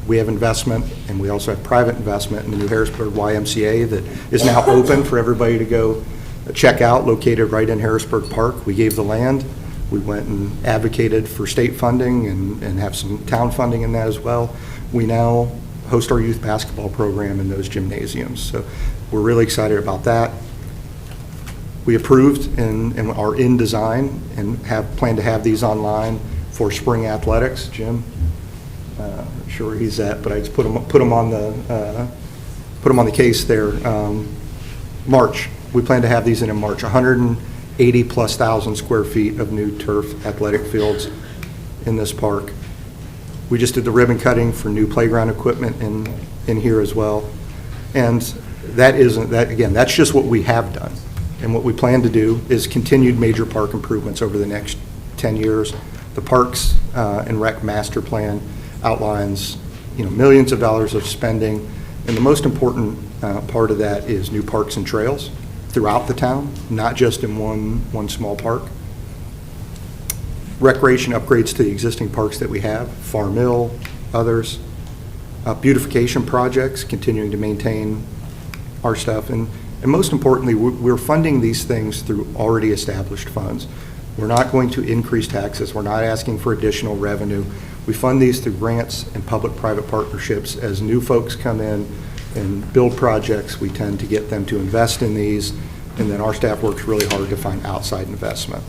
We have investment, and we also have private investment in the New Harrisburg YMCA that is now open for everybody to go check out, located right in Harrisburg Park. We gave the land. We went and advocated for state funding and have some town funding in that as well. We now host our youth basketball program in those gymnasiums. So we're really excited about that. We approved and are in design and have planned to have these online for spring athletics. Jim, not sure where he's at, but I just put him on the case there. March. We plan to have these in March. 180,000+ square feet of new turf athletic fields in this park. We just did the ribbon cutting for new playground equipment in here as well. And that's just what we have done. And what we plan to do is continued major park improvements over the next 10 years. The Parks and Rec Master Plan outlines, millions of dollars of spending, and the most important part of that is new parks and trails throughout the town, not just in one small park. Recreation upgrades to the existing parks that we have, Farm Mill, others. Beautification projects, continuing to maintain our stuff. And most importantly, we're funding these things through already established funds. We're not going to increase taxes. We're not asking for additional revenue. We fund these through grants and public-private partnerships. As new folks come in and build projects, we tend to get them to invest in these, and then our staff works really hard to find outside investment.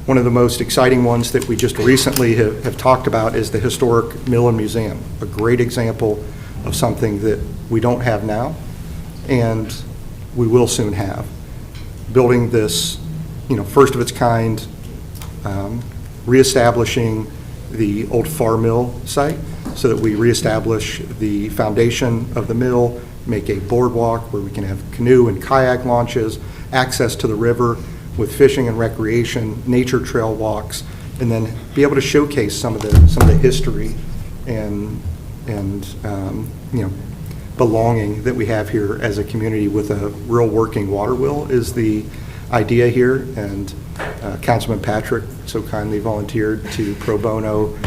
One of the most exciting ones that we just recently have talked about is the historic Mill and Museum, a great example of something that we don't have now and we will soon have. Building this, first of its kind, reestablishing the old Farm Mill site so that we reestablish the foundation of the mill, make a boardwalk where we can have canoe and kayak launches, access to the river with fishing and recreation, nature trail walks, and then be able to showcase some of the history and belonging that we have here as a community with a real working water wheel is the idea here. And Councilman Patrick so kindly volunteered to pro bono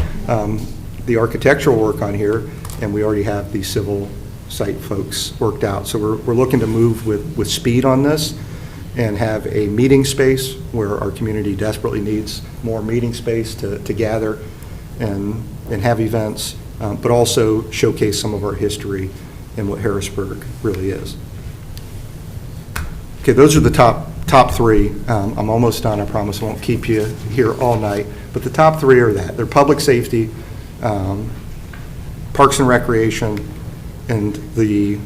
the architectural work on here, and we already have the civil site folks worked out. So we're looking to move with speed on this and have a meeting space where our community desperately needs more meeting space to gather and have events, but also showcase some of our history and what Harrisburg really is. Okay, those are the top three. I'm almost done, I promise I won't keep you here all night, but the top three are that. They're public safety, parks and recreation, and the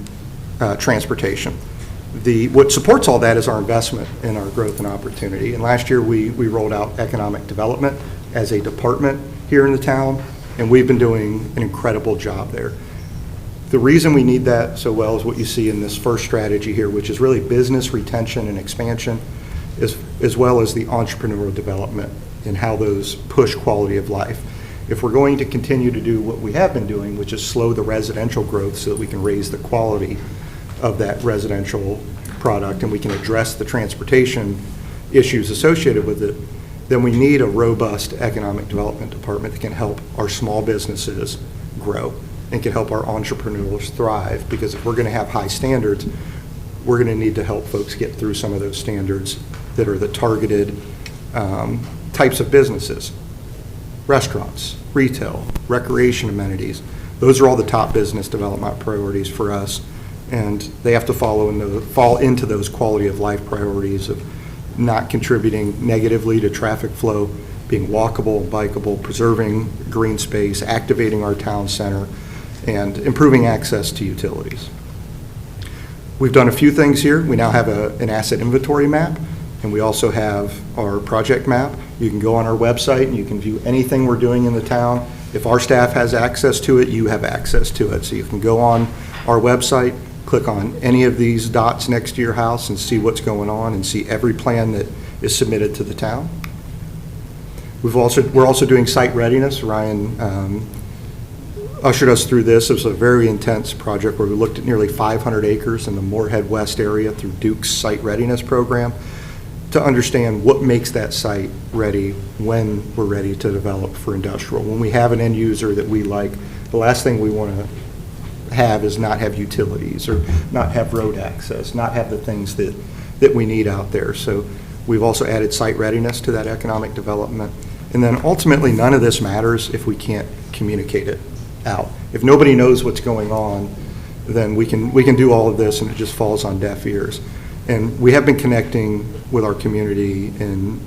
transportation. What supports all that is our investment in our growth and opportunity. And last year we rolled out economic development as a department here in the town, and we've been doing an incredible job there. The reason we need that so well is what you see in this first strategy here, which is really business retention and expansion, as well as the entrepreneurial development and how those push quality of life. If we're going to continue to do what we have been doing, which is slow the residential growth so that we can raise the quality of that residential product and we can address the transportation issues associated with it, then we need a robust economic development department that can help our small businesses grow and can help our entrepreneurs thrive. Because if we're going to have high standards, we're going to need to help folks get through some of those standards that are the targeted types of businesses. Restaurants, retail, recreation amenities. Those are all the top business development priorities for us. And they have to fall into those quality of life priorities of not contributing negatively to traffic flow, being walkable, bikeable, preserving green space, activating our town center, and improving access to utilities. We've done a few things here. We now have an asset inventory map, and we also have our project map. You can go on our website and you can view anything we're doing in the town. If our staff has access to it, you have access to it. So you can go on our website, click on any of these dots next to your house and see what's going on and see every plan that is submitted to the town. We're also doing site readiness. Ryan ushered us through this. It was a very intense project where we looked at nearly 500 acres in the Moorhead West area through Duke's site readiness program to understand what makes that site ready when we're ready to develop for industrial. When we have an end user that we like, the last thing we want to have is not have utilities or not have road access, not have the things that we need out there. So we've also added site readiness to that economic development. And then ultimately, none of this matters if we can't communicate it out. If nobody knows what's going on, then we can do all of this and it just falls on deaf ears. And we have been connecting with our community in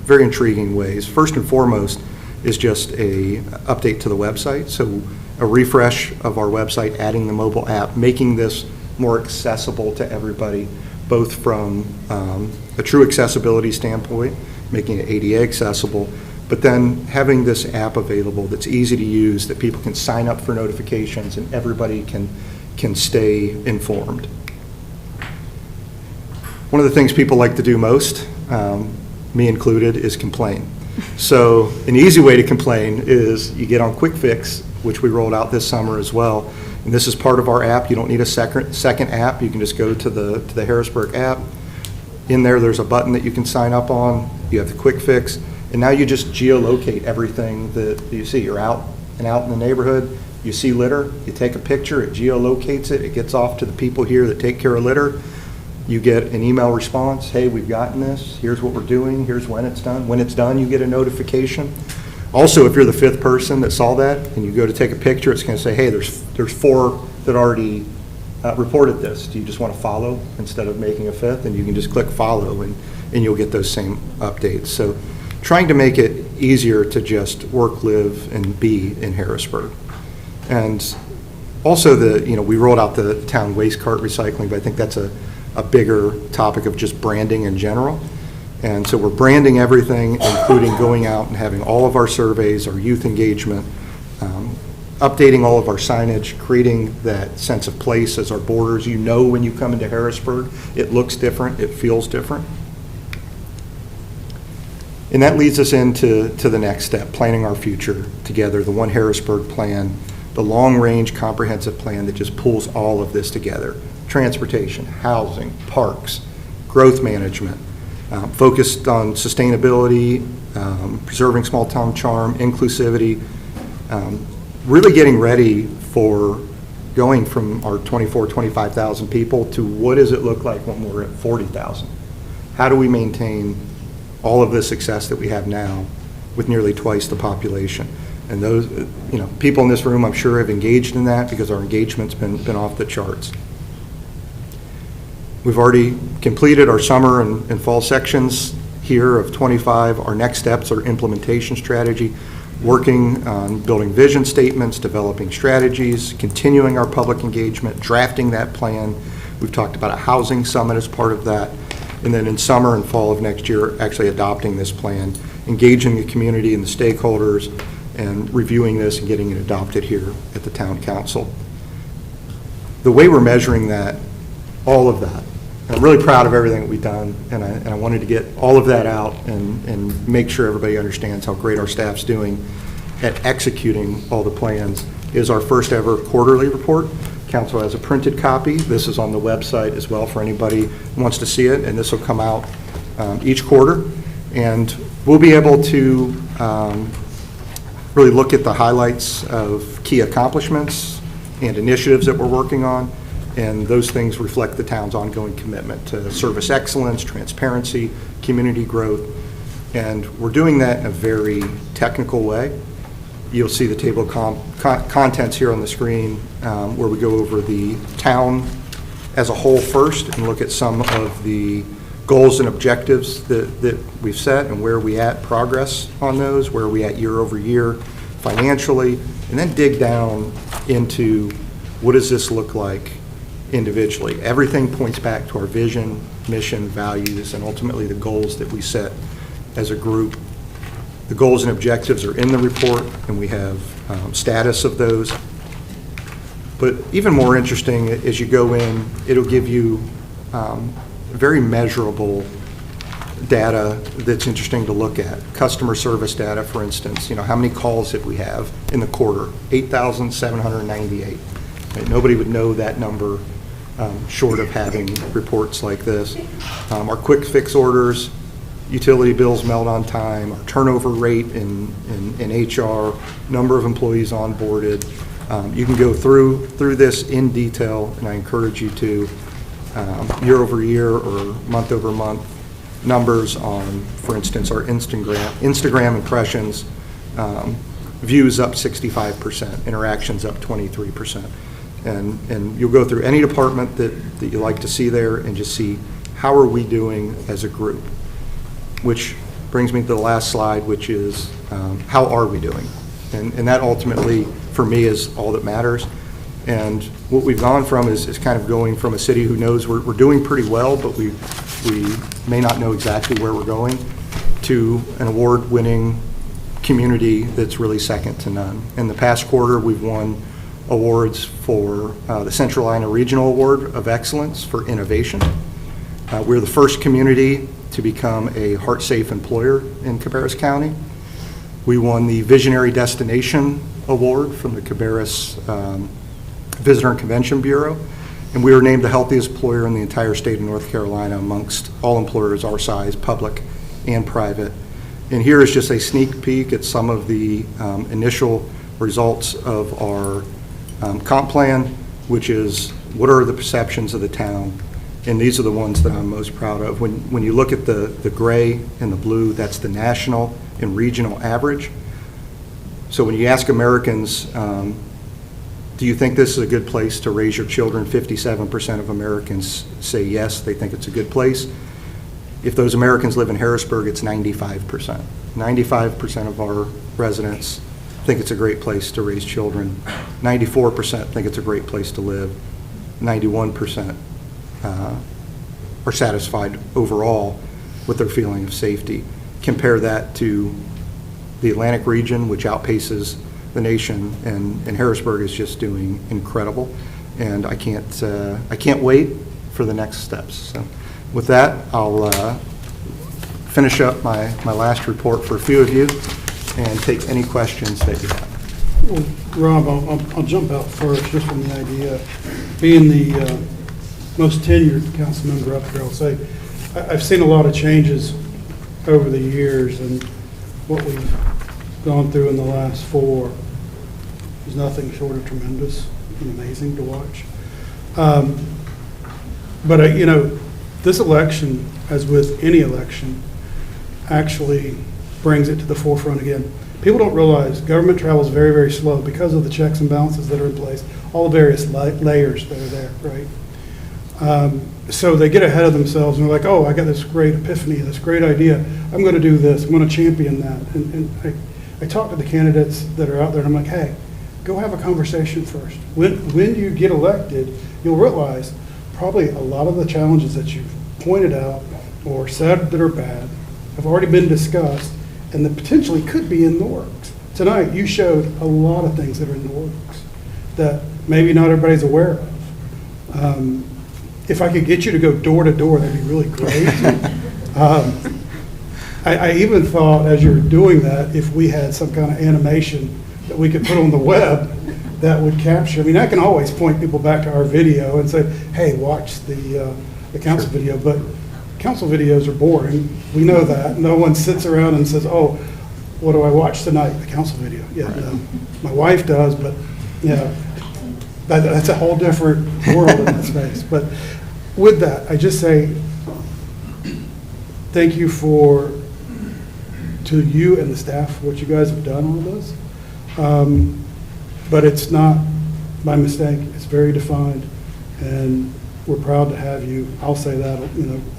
very intriguing ways. First and foremost is just a update to the website. So a refresh of our website, adding the mobile app, making this more accessible to everybody, both from a true accessibility standpoint, making it ADA accessible, but then having this app available that's easy to use, that people can sign up for notifications and everybody can stay informed. One of the things people like to do most, me included, is complain. So an easy way to complain is you get on Quick Fix, which we rolled out this summer as well. And this is part of our app. You don't need a second app. You can just go to the Harrisburg app. In there, there's a button that you can sign up on. You have the Quick Fix. And now you just geolocate everything that you see. You're out in the neighborhood. You see litter. You take a picture. It geolocates it. It gets off to the people here that take care of litter. You get an email response, hey, we've gotten this, here's what we're doing, here's when it's done. When it's done, you get a notification. Also, if you're the fifth person that saw that and you go to take a picture, it's going to say, hey, there's 4 that already reported this. Do you just want to follow instead of making a fifth? And you can just click follow and you'll get those same updates. So trying to make it easier to just work, live, and be in Harrisburg. And also we rolled out the town waste cart recycling, but I think that's a bigger topic of just branding in general. And so we're branding everything, including going out and having all of our surveys, our youth engagement, updating all of our signage, creating that sense of place as our borders. You know when you come into Harrisburg, it looks different, it feels different. And that leads us into the next step, planning our future together, the One Harrisburg plan, the long-range comprehensive plan that just pulls all of this together. Transportation, housing, parks, growth management, focused on sustainability, preserving small town charm, inclusivity, really getting ready for going from our 25,000 people to what does it look like when we're at 40,000? How do we maintain all of the success that we have now with nearly twice the population? And those, people in this room, I'm sure, have engaged in that because our engagement's been off the charts. We've already completed our summer and fall sections here of 25. Our next steps are implementation strategy, working on building vision statements, developing strategies, continuing our public engagement, drafting that plan. We've talked about a housing summit as part of that. And then in summer and fall of next year, actually adopting this plan, engaging the community and the stakeholders, and reviewing this and getting it adopted here at the town council. The way we're measuring that, all of that, I'm really proud of everything that we've done, and I wanted to get all of that out and make sure everybody understands how great our staff's doing at executing all the plans, is our first ever quarterly report. Council has a printed copy. This is on the website as well for anybody who wants to see it, and this will come out each quarter. And we'll be able to really look at the highlights of key accomplishments and initiatives that we're working on. And those things reflect the town's ongoing commitment to service excellence, transparency, community growth. And we're doing that in a very technical way. you'll see the table of contents here on the screen, where we go over the town as a whole first and look at some of the goals and objectives that we've set and where we at progress on those, where we at year over year financially, and then dig down into what does this look like individually. Everything points back to our vision, mission, values, and ultimately the goals that we set as a group. The goals and objectives are in the report, and we have status of those. But even more interesting, as you go in, it'll give you very measurable data that's interesting to look at. Customer service data, for instance, how many calls did we have in the quarter? 8,798. Right? Nobody would know that number short of having reports like this. Our quick fix orders, utility bills mailed on time, our turnover rate in HR, number of employees onboarded. You can go through this in detail, and I encourage you to year over year or month over month numbers on, for instance, our Instagram impressions, views up 65%, interactions up 23%. And you'll go through any department that you like to see there and just see how are we doing as a group, which brings me to the last slide, which is how are we doing? And that ultimately, for me, is all that matters. And what we've gone from is kind of going from a city who knows we're doing pretty well, but we may not know exactly where we're going, to an award-winning community that's really second to none. In the past quarter, we've won awards for the Centralina Regional Award of Excellence for Innovation. We're the first community to become a heart-safe employer in Cabarrus County. We won the Visionary Destination Award from the Cabarrus Visitor and Convention Bureau, and we were named the healthiest employer in the entire state of North Carolina amongst all employers our size, public and private. And here is just a sneak peek at some of the initial results of our comp plan, which is what are the perceptions of the town. And these are the ones that I'm most proud of. When you look at the gray and the blue, that's the national and regional average. So when you ask Americans, do you think this is a good place to raise your children? 57% of Americans say yes, they think it's a good place. If those Americans live in Harrisburg, it's 95%. 95% of our residents think it's a great place to raise children. 94% think it's a great place to live. 91% are satisfied overall with their feeling of safety. Compare that to the Atlantic region, which outpaces the nation, and Harrisburg is just doing incredible. And I can't wait for the next steps. So with that, I'll finish up my last report for a few of you and take any questions that you have. Well, Rob, I'll jump out first just from the idea. Being the most tenured council member up here, I'll say, I've seen a lot of changes over the years, and what we've gone through in the last 4 is nothing short of tremendous and amazing to watch. But this election, as with any election, actually brings it to the forefront again. People don't realize government travels very, very slow because of the checks and balances that are in place, all the various layers that are there, right? So they get ahead of themselves and they're like, oh, I got this great epiphany, this great idea. I'm going to do this. I'm going to champion that. And I talk to the candidates that are out there and I'm like, hey, go have a conversation first. When you get elected, you'll realize probably a lot of the challenges that you've pointed out or said that are bad have already been discussed and that potentially could be in the works. Tonight, you showed a lot of things that are in the works that maybe not everybody's aware of. If I could get you to go door to door, that'd be really great. I even thought as you're doing that, if we had some kind of animation that we could put on the web that would capture, I can always point people back to our video and say, hey, watch the council video, but council videos are boring. We know that. No one sits around and says, oh, what do I watch tonight? The council video. Yeah, no. My wife does, but that's a whole different world in that space. But with that, I just say thank you to you and the staff, what you guys have done on this. But it's not by mistake. It's very defined, and we're proud to have you. I'll say that,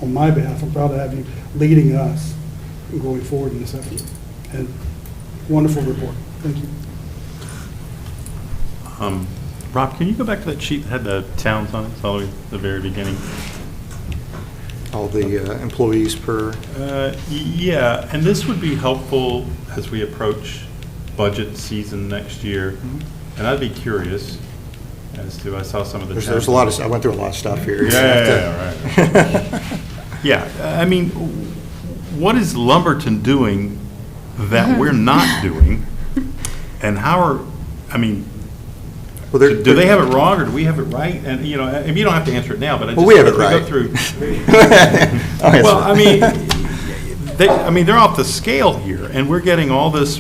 on my behalf, I'm proud to have you leading us and going forward in this effort. And wonderful report. Thank you. Rob, can you go back to that sheet that had the towns on it, all the way at the very beginning? All the employees per, Yeah, and this would be helpful as we approach budget season next year. And I'd be curious as to, I saw some of the towns. there's a lot of, I went through a lot of stuff here. Yeah, right. Yeah, I mean, what is Lumberton doing that we're not doing? And how are, I mean, Well, do they have it wrong or do we have it right? And, you don't have to answer it now, but I just. Well, we have it as right. Go through. I'll answer Well, it. I mean, they're off the scale here and we're getting all this,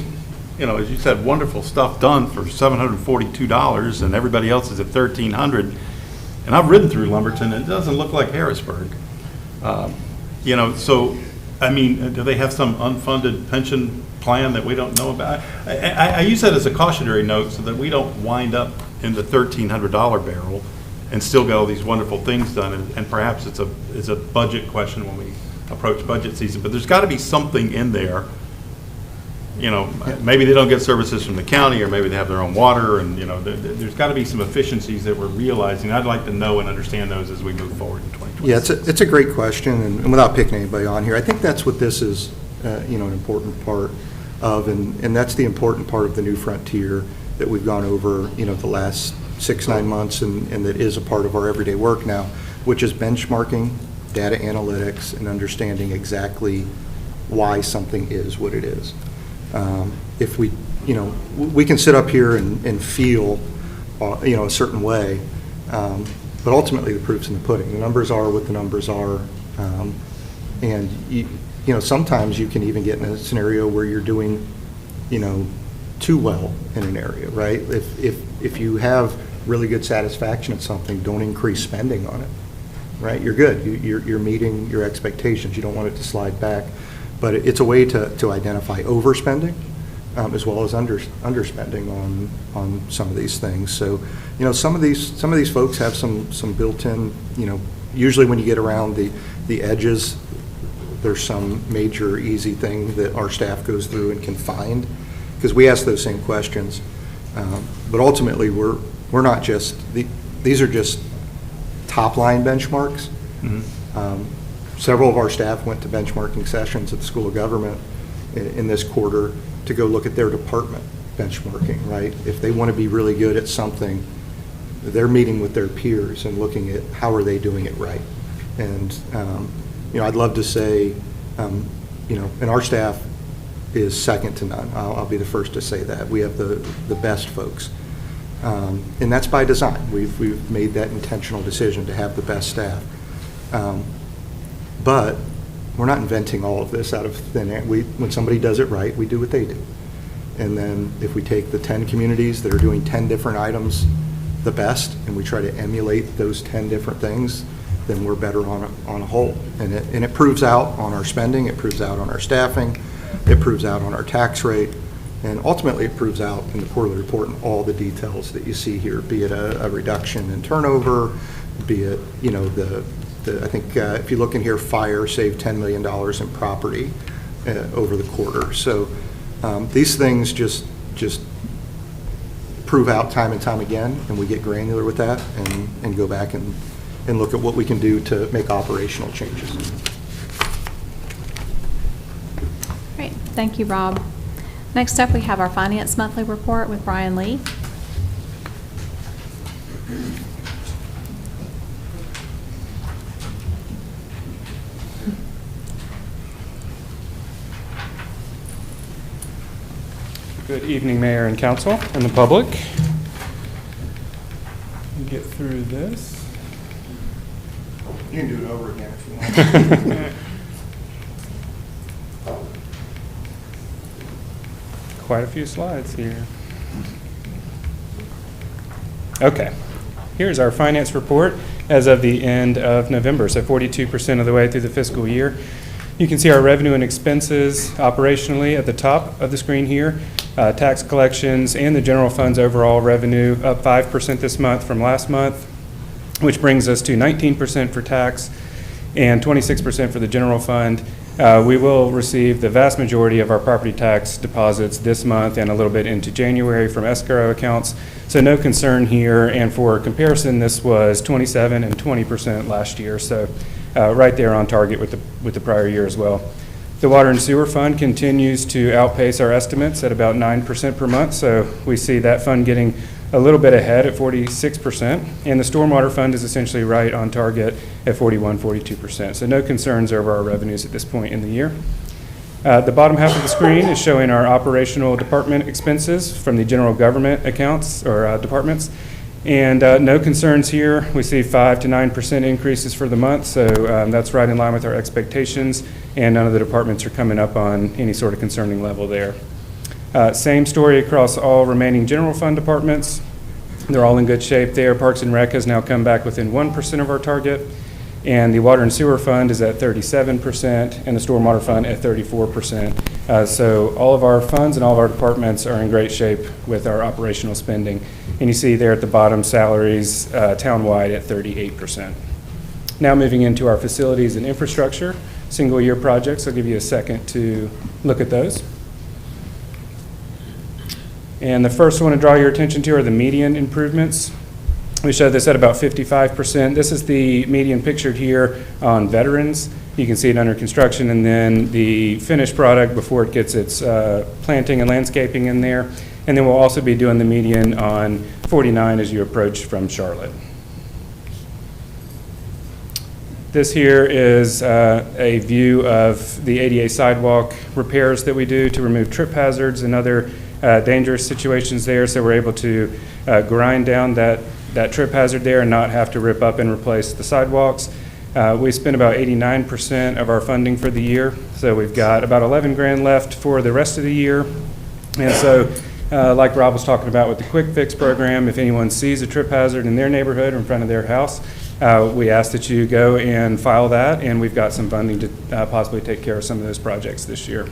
as you said, wonderful stuff done for $742 and everybody else is at $1,300. And I've ridden through Lumberton and it doesn't look like Harrisburg. So, I mean, do they have some unfunded pension plan that we don't know about? I use that as a cautionary note so that we don't wind up in the $1,300 barrel and still get all these wonderful things done. And perhaps it's a budget question when we approach budget season. But there's got to be something in there. Maybe they don't get services from the county, or maybe they have their own water, and there's got to be some efficiencies that we're realizing. I'd like to know and understand those as we move forward in 2020. Yeah, it's a great question, and without picking anybody on here, I think that's what this is, an important part of, and that's the important part of the new frontier that we've gone over, the last 6-9 months, and that is a part of our everyday work now, which is benchmarking, data analytics, and understanding exactly why something is what it is. If we, we can sit up here and feel, a certain way, but ultimately the proof's in the pudding. The numbers are what the numbers are, and sometimes you can even get in a scenario where you're doing, too well in an area, right? If you have really good satisfaction at something, don't increase spending on it, right? You're good. You're meeting your expectations. You don't want it to slide back. But it's a way to identify overspending as well as underspending on some of these things. So, some of these folks have some built-in, usually when you get around the edges, there's some major easy thing that our staff goes through and can find, because we ask those same questions. But ultimately, we're not just, these are just top-line benchmarks. Mm-hmm. Several of our staff went to benchmarking sessions at the School of Government in this quarter to go look at their department benchmarking, right? If they want to be really good at something, they're meeting with their peers and looking at how are they doing it right. And, I'd love to say, and our staff is second to none. I'll be the first to say that. We have the best folks. And that's by design. We've made that intentional decision to have the best staff. But we're not inventing all of this out of thin air. When somebody does it right, we do what they do. And then if we take the 10 communities that are doing 10 different items the best, and we try to emulate those 10 different things, then we're better on a whole. And it proves out on our spending, it proves out on our staffing, it proves out on our tax rate, and ultimately it proves out in the quarterly report in all the details that you see here, be it a reduction in turnover, be it, I think if you look in here, fire saved $10 million in property over the quarter. So these things just prove out time and time again, and we get granular with that and go back and look at what we can do to make operational changes. Great, thank you, Rob. Next up, we have our Finance Monthly Report with Brian Lee. Good evening, Mayor and Council and the public. Get through this. You can do it over again if you want. Quite a few slides here. Okay, here's our finance report as of the end of November, so 42% of the way through the fiscal year. You can see our revenue and expenses operationally at the top of the screen here. tax collections, and the general fund's overall revenue up 5% this month from last month, which brings us to 19% for tax and 26% for the general fund. We will receive the vast majority of our property tax deposits this month and a little bit into January from escrow accounts, so no concern here. And for comparison, this was 27% and 20% last year, so right there on target with the prior year as well. The water and sewer fund continues to outpace our estimates at about 9% per month, so we see that fund getting a little bit ahead at 46%, and the stormwater fund is essentially right on target at 42%. So no concerns over our revenues at this point in the year. The bottom half of the screen is showing our operational department expenses from the general government accounts or departments, and no concerns here. We see 5 to 9% increases for the month, so that's right in line with our expectations, and none of the departments are coming up on any sort of concerning level there. Same story across all remaining general fund departments. They're all in good shape there. Parks and Rec has now come back within 1% of our target, and the water and sewer fund is at 37%, and the stormwater fund at 34%. So all of our funds and all of our departments are in great shape with our operational spending. And you see there at the bottom, salaries townwide at 38%. Now moving into our facilities and infrastructure, single year projects. I'll give you a second to look at those. And the first one to draw your attention to are the median improvements. We showed this at about 55%. This is the median pictured here on veterans. You can see it under construction, and then the finished product before it gets its planting and landscaping in there. And then we'll also be doing the median on 49 as you approach from Charlotte. This here is a view of the ADA sidewalk repairs that we do to remove trip hazards and other dangerous situations there. So we're able to grind down that trip hazard there and not have to rip up and replace the sidewalks. We spent about 89% of our funding for the year, so we've got about 11 grand left for the rest of the year. And so like Rob was talking about with the Quick Fix program, if anyone sees a trip hazard in their neighborhood or in front of their house, we ask that you go and file that, and we've got some funding to possibly take care of some of those projects this year.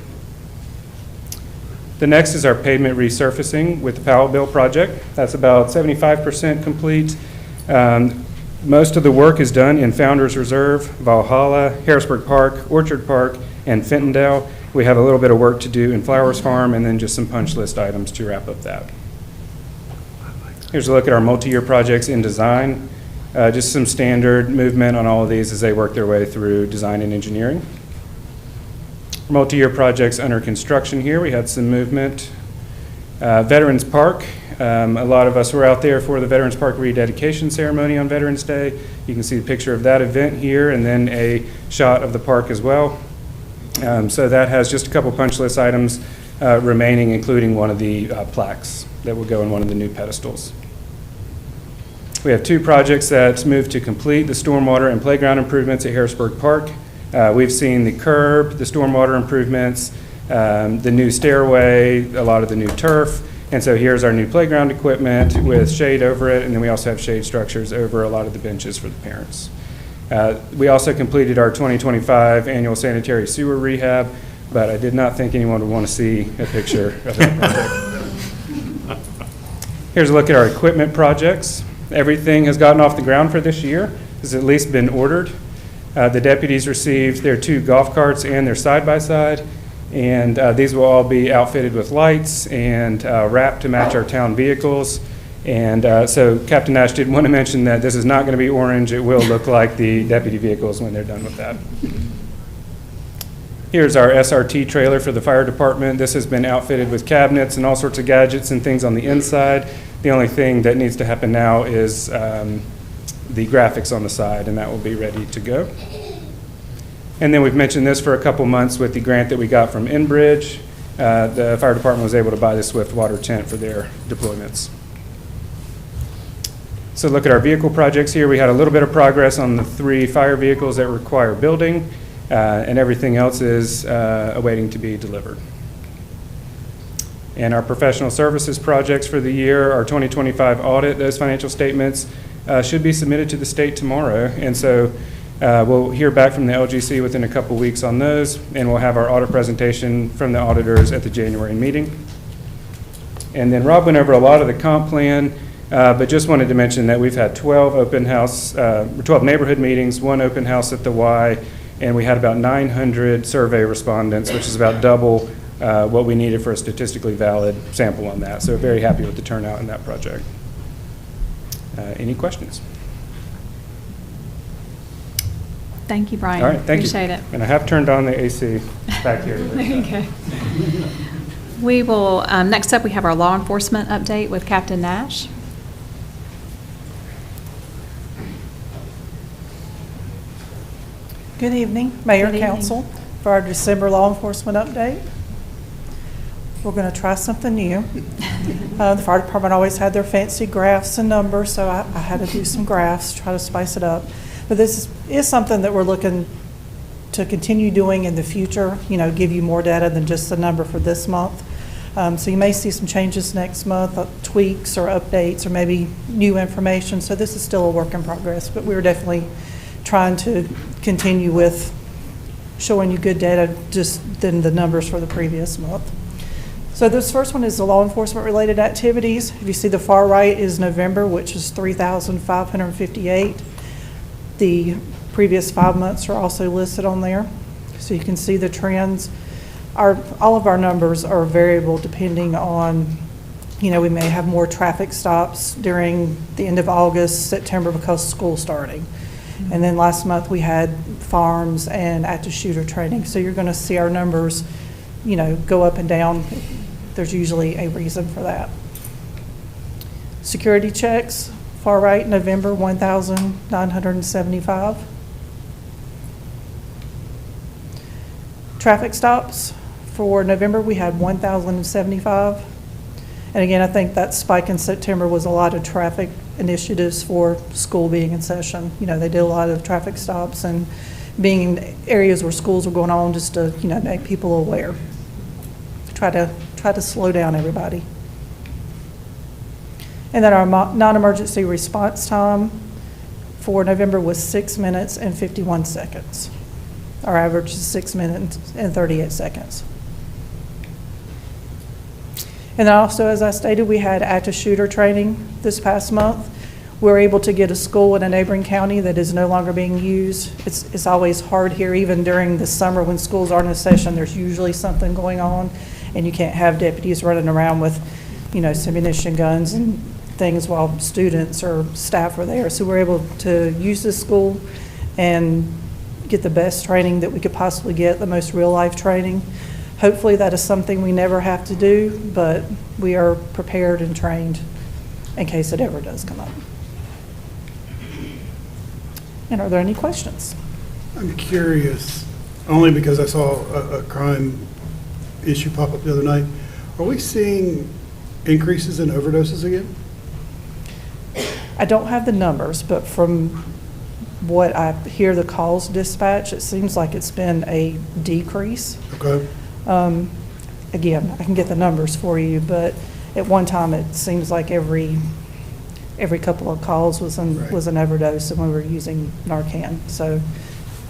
The next is our pavement resurfacing with the Powell Bill project. That's about 75% complete. Most of the work is done in Founders Reserve, Valhalla, Harrisburg Park, Orchard Park, and Fentondale. We have a little bit of work to do in Flowers Farm, and then just some punch list items to wrap up that. Here's a look at our multi-year projects in design. Just some standard movement on all of these as they work their way through design and engineering. Multi-year projects under construction here. We had some movement. Veterans Park. A lot of us were out there for the Veterans Park rededication ceremony on Veterans Day. You can see the picture of that event here, and then a shot of the park as well. So that has just a couple punch list items remaining, including one of the plaques that will go in one of the new pedestals. We have two projects that moved to complete: the stormwater and playground improvements at Harrisburg Park. We've seen the curb, the stormwater improvements, the new stairway, a lot of the new turf. And so here's our new playground equipment with shade over it, and then we also have shade structures over a lot of the benches for the parents. We also completed our 2025 annual sanitary sewer rehab, but I did not think anyone would want to see a picture of that project. Here's a look at our equipment projects. Everything has gotten off the ground for this year. Has at least been ordered. The deputies received their 2 golf carts and their side-by-side, and these will all be outfitted with lights and wrapped to match our town vehicles. And so Captain Nash did want to mention that this is not going to be orange. It will look like the deputy vehicles when they're done with that. Here's our SRT trailer for the fire department. This has been outfitted with cabinets and all sorts of gadgets and things on the inside. The only thing that needs to happen now is the graphics on the side, and that will be ready to go. And then we've mentioned this for a couple months with the grant that we got from Enbridge. The fire department was able to buy the Swift water tent for their deployments. So look at our vehicle projects here. We had a little bit of progress on the 3 fire vehicles that require building, and everything else is awaiting to be delivered. And our professional services projects for the year, our 2025 audit, those financial statements should be submitted to the state tomorrow. And so we'll hear back from the LGC within a couple weeks on those, and we'll have our audit presentation from the auditors at the January meeting. And then Rob went over a lot of the comp plan, but just wanted to mention that we've had 12 neighborhood meetings, 1 open house at the Y, and we had about 900 survey respondents, which is about double what we needed for a statistically valid sample on that. So we're very happy with the turnout in that project. Any questions? Thank you, Brian. All right, thank you. Appreciate it. And I have turned on the AC back here. There you go. We will, next up, we have our law enforcement update with Captain Nash. Good evening, Mayor, Good evening. Council, for our December law enforcement update. We're going to try something new. The fire department always had their fancy graphs and numbers, so I had to do some graphs, try to spice it up. But this is something that we're looking to continue doing in the future, give you more data than just the number for this month. So you may see some changes next month, tweaks or updates or maybe new information. So this is still a work in progress, but we're definitely trying to continue with showing you good data just than the numbers for the previous month. So this first one is the law enforcement related activities. If you see the far right is November, which is 3,558. The previous 5 months are also listed on there. So you can see the trends. All of our numbers are variable depending on, we may have more traffic stops during the end of August, September because school's starting. And then last month we had farms and active shooter training. So you're going to see our numbers, go up and down. There's usually a reason for that. Security checks, far right, November, 1,975. Traffic stops, for November, we had 1,075. And again, I think that spike in September was a lot of traffic initiatives for school being in session. They did a lot of traffic stops and being in areas where schools were going on just to, make people aware. Try to slow down everybody. And then our non-emergency response time for November was 6 minutes and 51 seconds. Our average is 6 minutes and 38 seconds. And then also, as I stated, we had active shooter training this past month. We were able to get a school in a neighboring county that is no longer being used. It's always hard here, even during the summer when schools aren't in session, there's usually something going on, and you can't have deputies running around with, ammunition guns and things while students or staff are there. So we're able to use this school and get the best training that we could possibly get, the most real-life training. Hopefully that is something we never have to do, but we are prepared and trained in case it ever does come up. And are there any questions? I'm curious, only because I saw a crime issue pop up the other night. Are we seeing increases in overdoses again? I don't have the numbers, but from what I hear the calls dispatch, it seems like it's been a decrease. Okay. Again, I can get the numbers for you, but at one time it seems like every couple of calls was an overdose, and we were using Narcan. So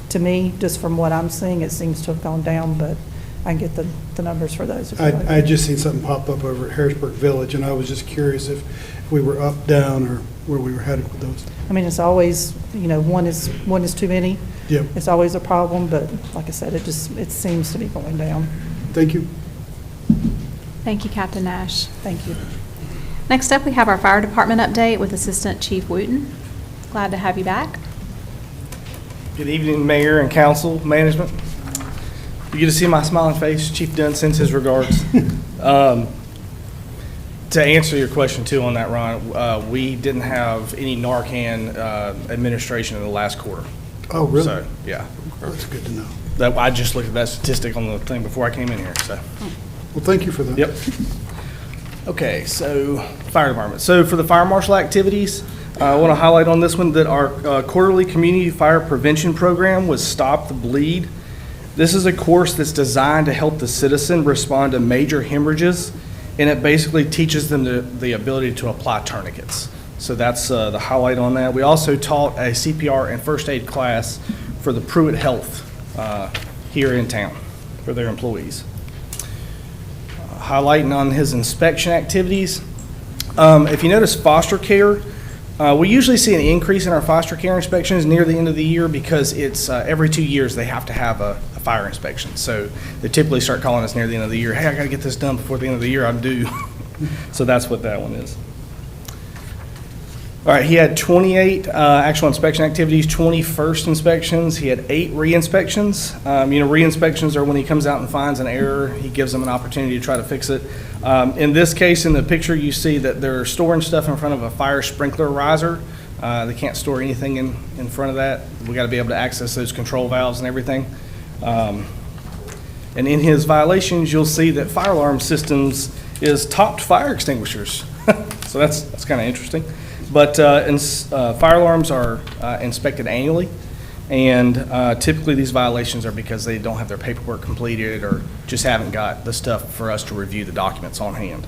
to me, just from what I'm seeing, it seems to have gone down, but I can get the numbers for those. I just seen something pop up over at Harrisburg Village, and I was just curious if we were up, down, or where we were headed with those. I mean, it's always, one is too many. Yep. It's always a problem, but like I said, it seems to be going down. Thank you. Thank you, Captain Nash. Thank you. Next up, we have our fire department update with Assistant Chief Wooten. Glad to have you back. Good evening, Mayor and Council, Management. You get to see my smiling face. Chief Dunn sends his regards. To answer your question too on that, Ron, we didn't have any Narcan administration in the last quarter. Oh, really? So, yeah. That's good to know. I just looked at that statistic on the thing before I came in here, so. Well, thank you for that. Yep. Okay, so fire department. So for the fire marshal activities, I want to highlight on this one that our quarterly community fire prevention program was Stop the Bleed. This is a course that's designed to help the citizen respond to major hemorrhages, and it basically teaches them the ability to apply tourniquets. So that's the highlight on that. We also taught a CPR and first aid class for the Pruitt Health here in town for their employees. highlighting on his inspection activities. If you notice foster care, we usually see an increase in our foster care inspections near the end of the year because it's every 2 years they have to have a fire inspection. So they typically start calling us near the end of the year, hey, I got to get this done before the end of the year, I'm due. So that's what that one is. All right, he had 28 actual inspection activities, 20 first inspections. He had 8 re-inspections. Re-inspections are when he comes out and finds an error, he gives them an opportunity to try to fix it. In this case, in the picture, you see that they're storing stuff in front of a fire sprinkler riser. They can't store anything in front of that. We got to be able to access those control valves and everything. And in his violations, you'll see that fire alarm systems is topped fire extinguishers. So that's kind of interesting. But fire alarms are inspected annually, and typically these violations are because they don't have their paperwork completed or just haven't got the stuff for us to review the documents on hand.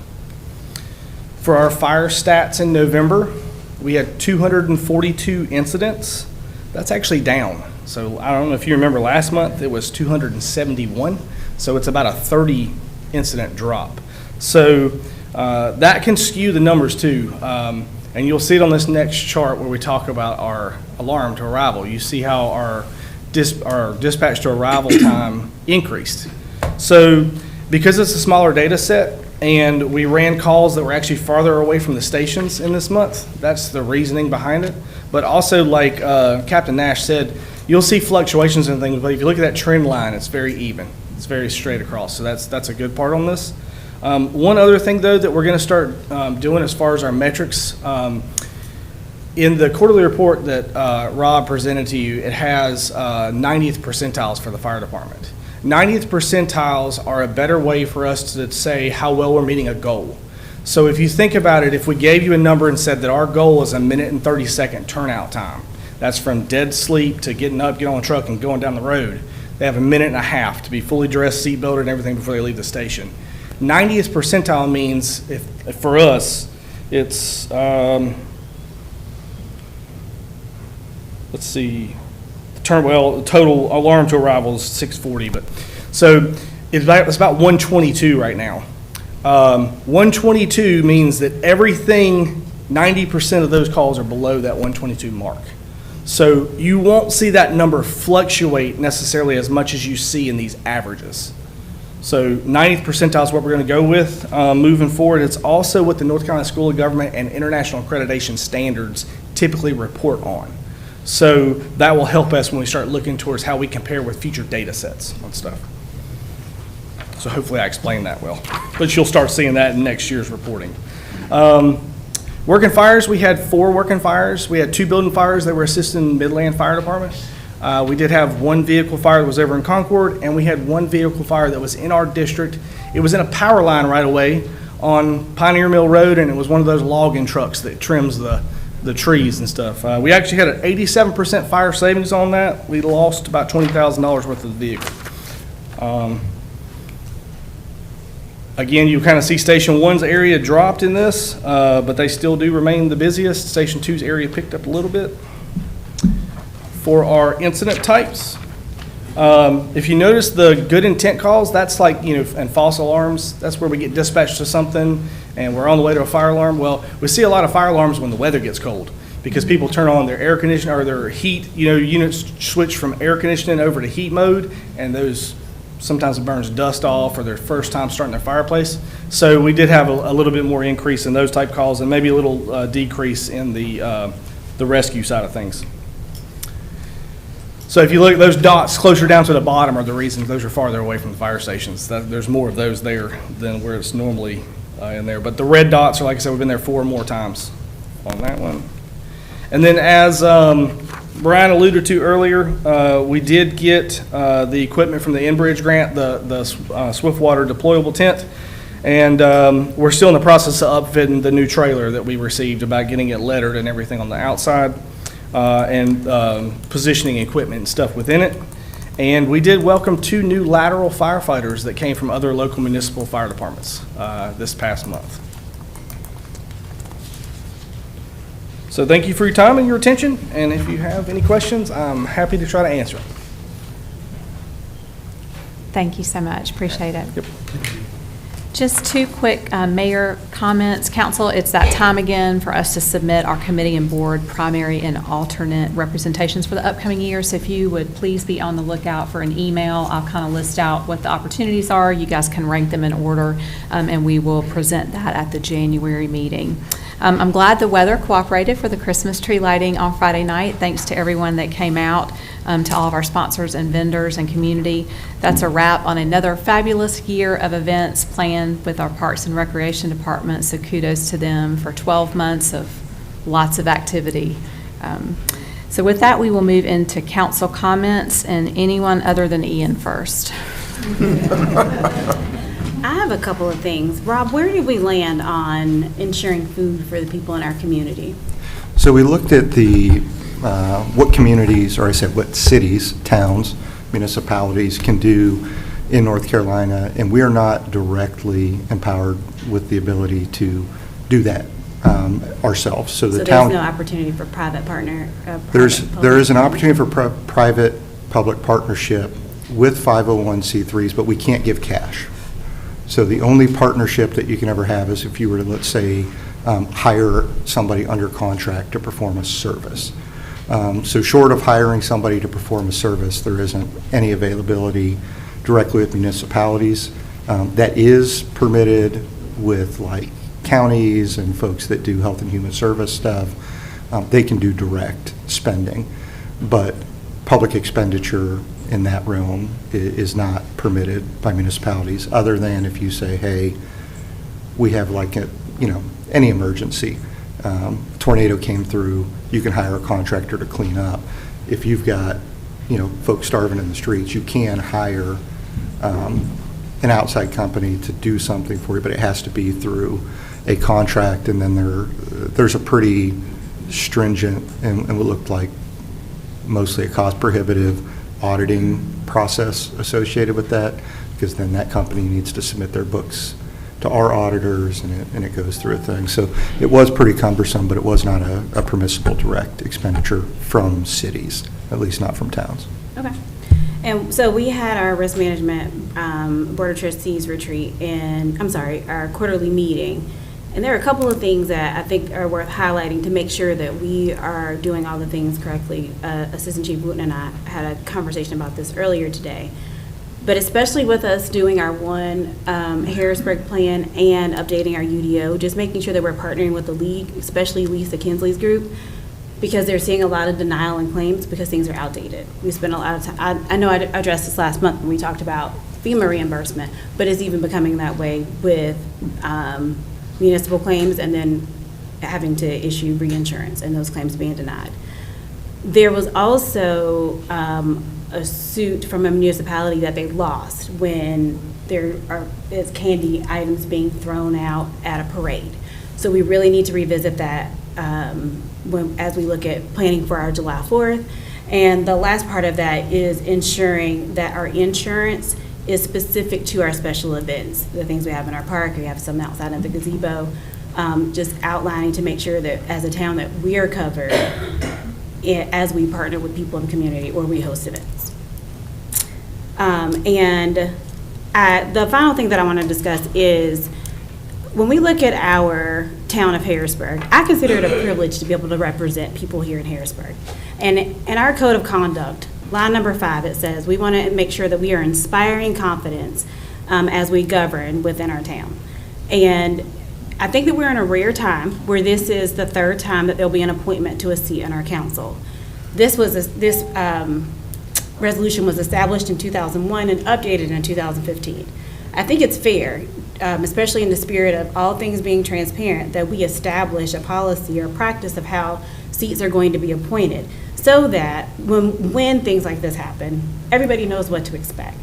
For our fire stats in November, we had 242 incidents. That's actually down. So I don't know if you remember last month, it was 271. So it's about a 30 incident drop. So that can skew the numbers too. And you'll see it on this next chart where we talk about our alarm to arrival. You see how our dispatch to arrival time increased. So because it's a smaller data set and we ran calls that were actually farther away from the stations in this month, that's the reasoning behind it. But also, like Captain Nash said, you'll see fluctuations and things, but if you look at that trend line, it's very even. It's very straight across. So that's a good part on this. One other thing, though, that we're going to start doing as far as our metrics, in the quarterly report that Rob presented to you, it has 90th percentiles for the fire department. 90th percentiles are a better way for us to say how well we're meeting a goal. So if you think about it, if we gave you a number and said that our goal is a 1 minute and 30-second turnout time, that's from dead sleep to getting up, getting on a truck, and going down the road. They have 1.5 minutes to be fully dressed, seat belted, and everything before they leave the station. 90th percentile means, if for us, it's, let's see, the total alarm to arrival is 640, but, so it's about 122 right now. 122 means that everything, 90% of those calls are below that 122 mark. So you won't see that number fluctuate necessarily as much as you see in these averages. So 90th percentile is what we're going to go with moving forward. It's also what the North Carolina School of Government and International Accreditation Standards typically report on. So that will help us when we start looking towards how we compare with future data sets on stuff. So hopefully I explained that well. But you'll start seeing that in next year's reporting. Working fires, we had 4 working fires. We had 2 building fires that were assisting Midland Fire Department. We did have 1 vehicle fire that was over in Concord, and we had 1 vehicle fire that was in our district. It was in a power line right away on Pioneer Mill Road, and it was one of those logging trucks that trims the trees and stuff. We actually had an 87% fire savings on that. We lost about $20,000 worth of the vehicle. Again, you kind of see Station 1's area dropped in this, but they still do remain the busiest. Station 2's area picked up a little bit. For our incident types, if you notice the good intent calls, that's like, and false alarms, that's where we get dispatched to something and we're on the way to a fire alarm. Well, we see a lot of fire alarms when the weather gets cold because people turn on their air conditioning or their heat, units switch from air conditioning over to heat mode, and those sometimes it burns dust off or their first time starting their fireplace. So we did have a little bit more increase in those type calls and maybe a little decrease in the rescue side of things. So if you look at those dots closer down to the bottom are the reasons those are farther away from the fire stations. There's more of those there than where it's normally in there. But the red dots are, like I said, we've been there 4 more times on that one. And then as Brian alluded to earlier, we did get the equipment from the Enbridge grant, the Swiftwater deployable tent. And we're still in the process of upfitting the new trailer that we received, about getting it lettered and everything on the outside. And positioning equipment and stuff within it. And we did welcome 2 new lateral firefighters that came from other local municipal fire departments this past month. So thank you for your time and your attention, and if you have any questions, I'm happy to try to answer them. Thank you so much. Appreciate it. Yep. Just two quick mayor comments. Council, it's that time again for us to submit our committee and board primary and alternate representations for the upcoming year. So if you would please be on the lookout for an email, I'll kind of list out what the opportunities are. You guys can rank them in order, and we will present that at the January meeting. I'm glad the weather cooperated for the Christmas tree lighting on Friday night. Thanks to everyone that came out, to all of our sponsors and vendors and community. That's a wrap on another fabulous year of events planned with our Parks and Recreation Department, so kudos to them for 12 months of lots of activity. So with that, we will move into council comments, and anyone other than Ian first. I have a couple of things. Rob, where did we land on ensuring food for the people in our community? So we looked at what communities, or I said what cities, towns, municipalities can do in North Carolina, and we are not directly empowered with the ability to do that ourselves. So there's no opportunity for private partner? There is an opportunity for private-public partnership with 501c3s, but we can't give cash. So the only partnership that you can ever have is if you were to, let's say, hire somebody under contract to perform a service. So short of hiring somebody to perform a service, there isn't any availability directly with municipalities. That is permitted with like counties and folks that do health and human service stuff. They can do direct spending, but public expenditure in that realm is not permitted by municipalities, other than if you say, hey, we have like any emergency. Tornado came through, you can hire a contractor to clean up. If you've got, folks starving in the streets, you can hire an outside company to do something for you, but it has to be through a contract, and then there's a pretty stringent and what looked like mostly a cost prohibitive auditing process associated with that, because then that company needs to submit their books to our auditors, and it goes through a thing. So it was pretty cumbersome, but it was not a permissible direct expenditure from cities, at least not from towns. Okay. And so we had our risk management Board of Trustees retreat our quarterly meeting. And there are a couple of things that I think are worth highlighting to make sure that we are doing all the things correctly. Assistant Chief Wooten and I had a conversation about this earlier today. But especially with us doing our one Harrisburg plan and updating our UDO, just making sure that we're partnering with the league, especially Lisa Kinsley's group, because they're seeing a lot of denial and claims because things are outdated. We spend a lot of time, I know I addressed this last month when we talked about FEMA reimbursement, but it's even becoming that way with municipal claims and then having to issue reinsurance and those claims being denied. There was also a suit from a municipality that they lost when there is candy items being thrown out at a parade. So we really need to revisit that as we look at planning for our July 4th. And the last part of that is ensuring that our insurance is specific to our special events, the things we have in our park, we have some outside of the gazebo, just outlining to make sure that as a town that we are covered as we partner with people in the community or we host events. The final thing that I want to discuss is when we look at our town of Harrisburg, I consider it a privilege to be able to represent people here in Harrisburg. And in our code of conduct, line number 5, it says we want to make sure that we are inspiring confidence as we govern within our town. And I think that we're in a rare time where this is the 3rd time that there'll be an appointment to a seat in our council. This resolution was established in 2001 and updated in 2015. I think it's fair, especially in the spirit of all things being transparent, that we establish a policy or practice of how seats are going to be appointed so that when things like this happen, everybody knows what to expect.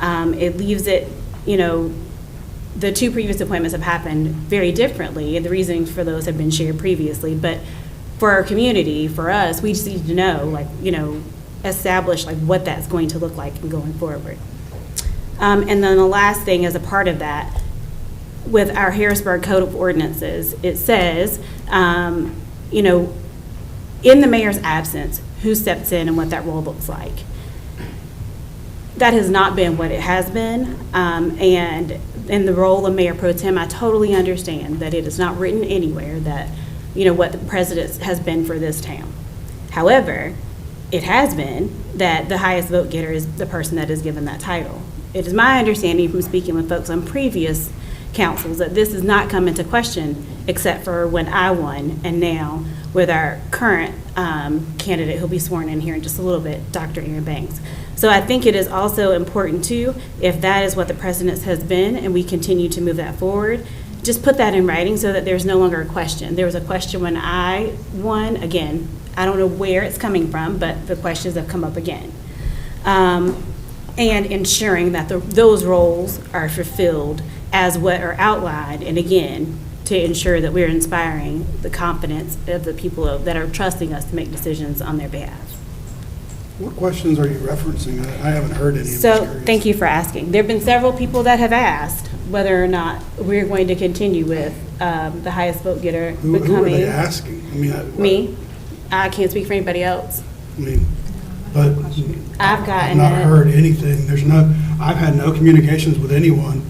It leaves it, the 2 previous appointments have happened very differently, and the reasoning for those have been shared previously. But for our community, for us, we just need to know, establish what that's going to look like going forward. And then the last thing as a part of that, with our Harrisburg Code of Ordinances, it says, in the mayor's absence, who steps in and what that role looks like. That has not been what it has been, and in the role of Mayor Pro Tem, I totally understand that it is not written anywhere that, what the precedent has been for this town. However, it has been that the highest vote getter is the person that is given that title. It is my understanding from speaking with folks on previous councils that this has not come into question except for when I won, and now with our current candidate who'll be sworn in here in just a little bit, Dr. Aaron Banks. So I think it is also important too, if that is what the precedence has been and we continue to move that forward, just put that in writing so that there's no longer a question. There was a question when I won. Again, I don't know where it's coming from, but the questions have come up again. And ensuring that those roles are fulfilled as what are outlined, and again, to ensure that we're inspiring the confidence of the people that are trusting us to make decisions on their behalf. What questions are you referencing? I haven't heard any. So, thank you for asking. There have been several people that have asked whether or not we're going to continue with the highest vote getter becoming. Who are they asking? I mean, me. I can't speak for anybody else. I mean, but I've gotten not heard anything. I've had no communications with anyone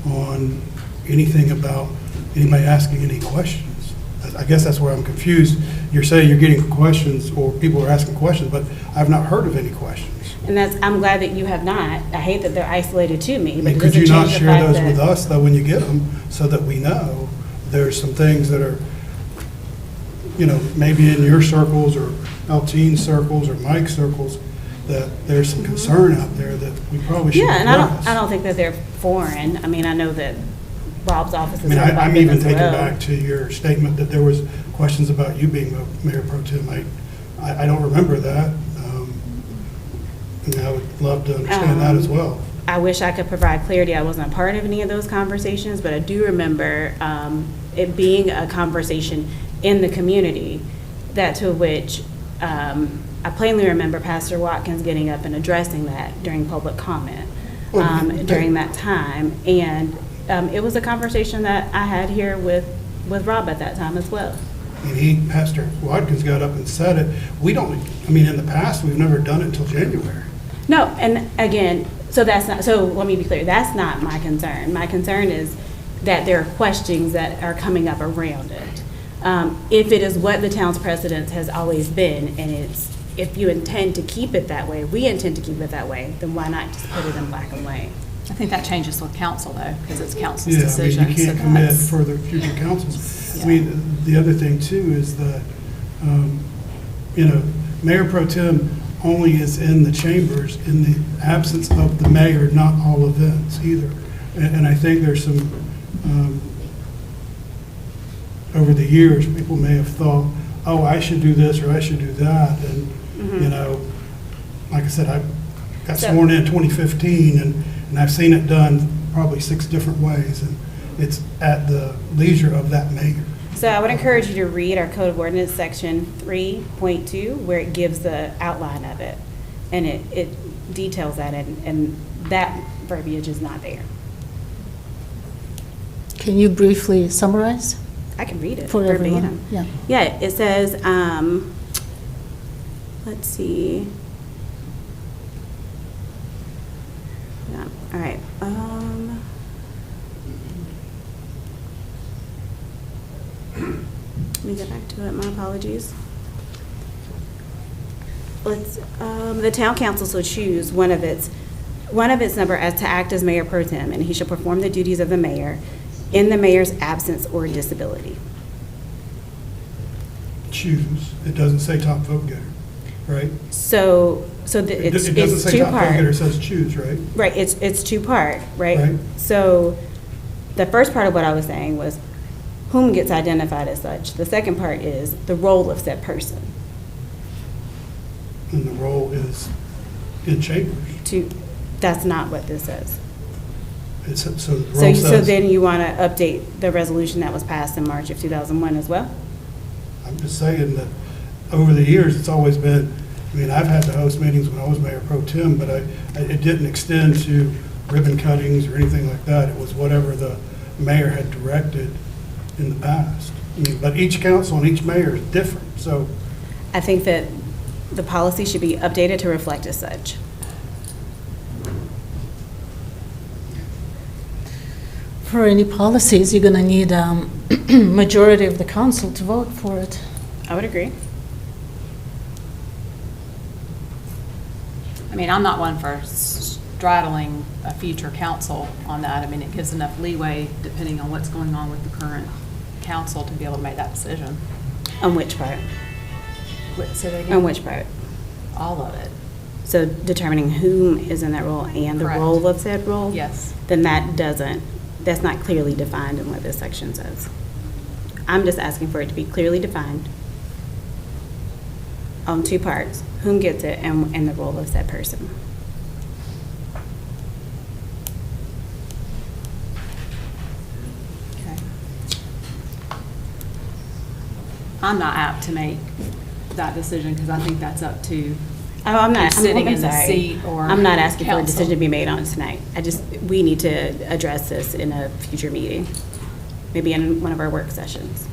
on anything about anybody asking any questions. I guess that's where I'm confused. You're saying you're getting questions, or people are asking questions, but I've not heard of any questions. And I'm glad that you have not. I hate that they're isolated to me. I mean, could you not share those with us, though, when you get them, so that we know there's some things that are, maybe in your circles, or Alteen's circles, or Mike's circles, that there's some concern out there that we probably should address. Yeah, and I don't think that they're foreign. I mean, I know that Rob's office is. I'm even taken back to your statement that there was questions about you being Mayor Pro Tem. I don't remember that. I would love to understand that as well. I wish I could provide clarity. I wasn't a part of any of those conversations, but I do remember it being a conversation in the community to which I plainly remember Pastor Watkins getting up and addressing that during public comment during that time. And it was a conversation that I had here with Rob at that time as well. And Pastor Watkins got up and said it. In the past, we've never done it until January. No, and again, so let me be clear, that's not my concern. My concern is that there are questions that are coming up around it. If it is what the town's precedent has always been, and if you intend to keep it that way, we intend to keep it that way, then why not just put it in black and white? I think that changes with council, though, because it's council's Yeah, decision. you can't commit for the future councils. Yeah. The other thing too is that, Mayor Pro Tem only is in the chambers in the absence of the mayor, not all events either. And I think there's some, over the years, people may have thought, oh, I should do this or I should do that. And, like I said, I got sworn in 2015 and I've seen it done probably 6 different ways. And it's at the leisure of that mayor. So I would encourage you to read our Code of Ordinance Section 3.2, where it gives the outline of it. And it details that, and that verbiage is not there. Can you briefly summarize? I can read it For everyone, verbatim. yeah. Yeah, it says, let's see. Yeah, all right. Let me get back to it, my apologies. The town council shall choose one of its number as to act as mayor pro tem, and he shall perform the duties of the mayor in the mayor's absence or disability. Choose. It doesn't say top vote getter, right? So it's It doesn't say top vote getter, it says choose, right? Right, it's two-part, right? Right. So the first part of what I was saying was whom gets identified as such. The second part is the role of said person. And the role is in chambers. That's not what this says. So the role So says, then you want to update the resolution that was passed in March of 2001 as well? I'm just saying that over the years, it's always been, I've had to host meetings when I was mayor pro tem, but it didn't extend to ribbon cuttings or anything like that. It was whatever the mayor had directed in the past. But each council and each mayor is different, so. I think that the policy should be updated to reflect as such. for any policies, you're going to need majority of the council to vote for it. I would agree. I mean, I'm not one for straddling a future council on that. I mean, it gives enough leeway, depending on what's going on with the current council, to be able to make that decision. On which part? Say that again? On which part? All of it. So determining whom is in that role and the Correct. role of said role? Yes. Then that's not clearly defined in what this section says. I'm just asking for it to be clearly defined on two parts, whom gets it and the role of said person. Okay. I'm not apt to make that decision because I think that's up to Oh, I'm not. who's sitting I'm in the sorry. seat or I'm not asking for a council. decision to be made on it tonight. We need to address this in a future meeting, maybe in one of our work sessions.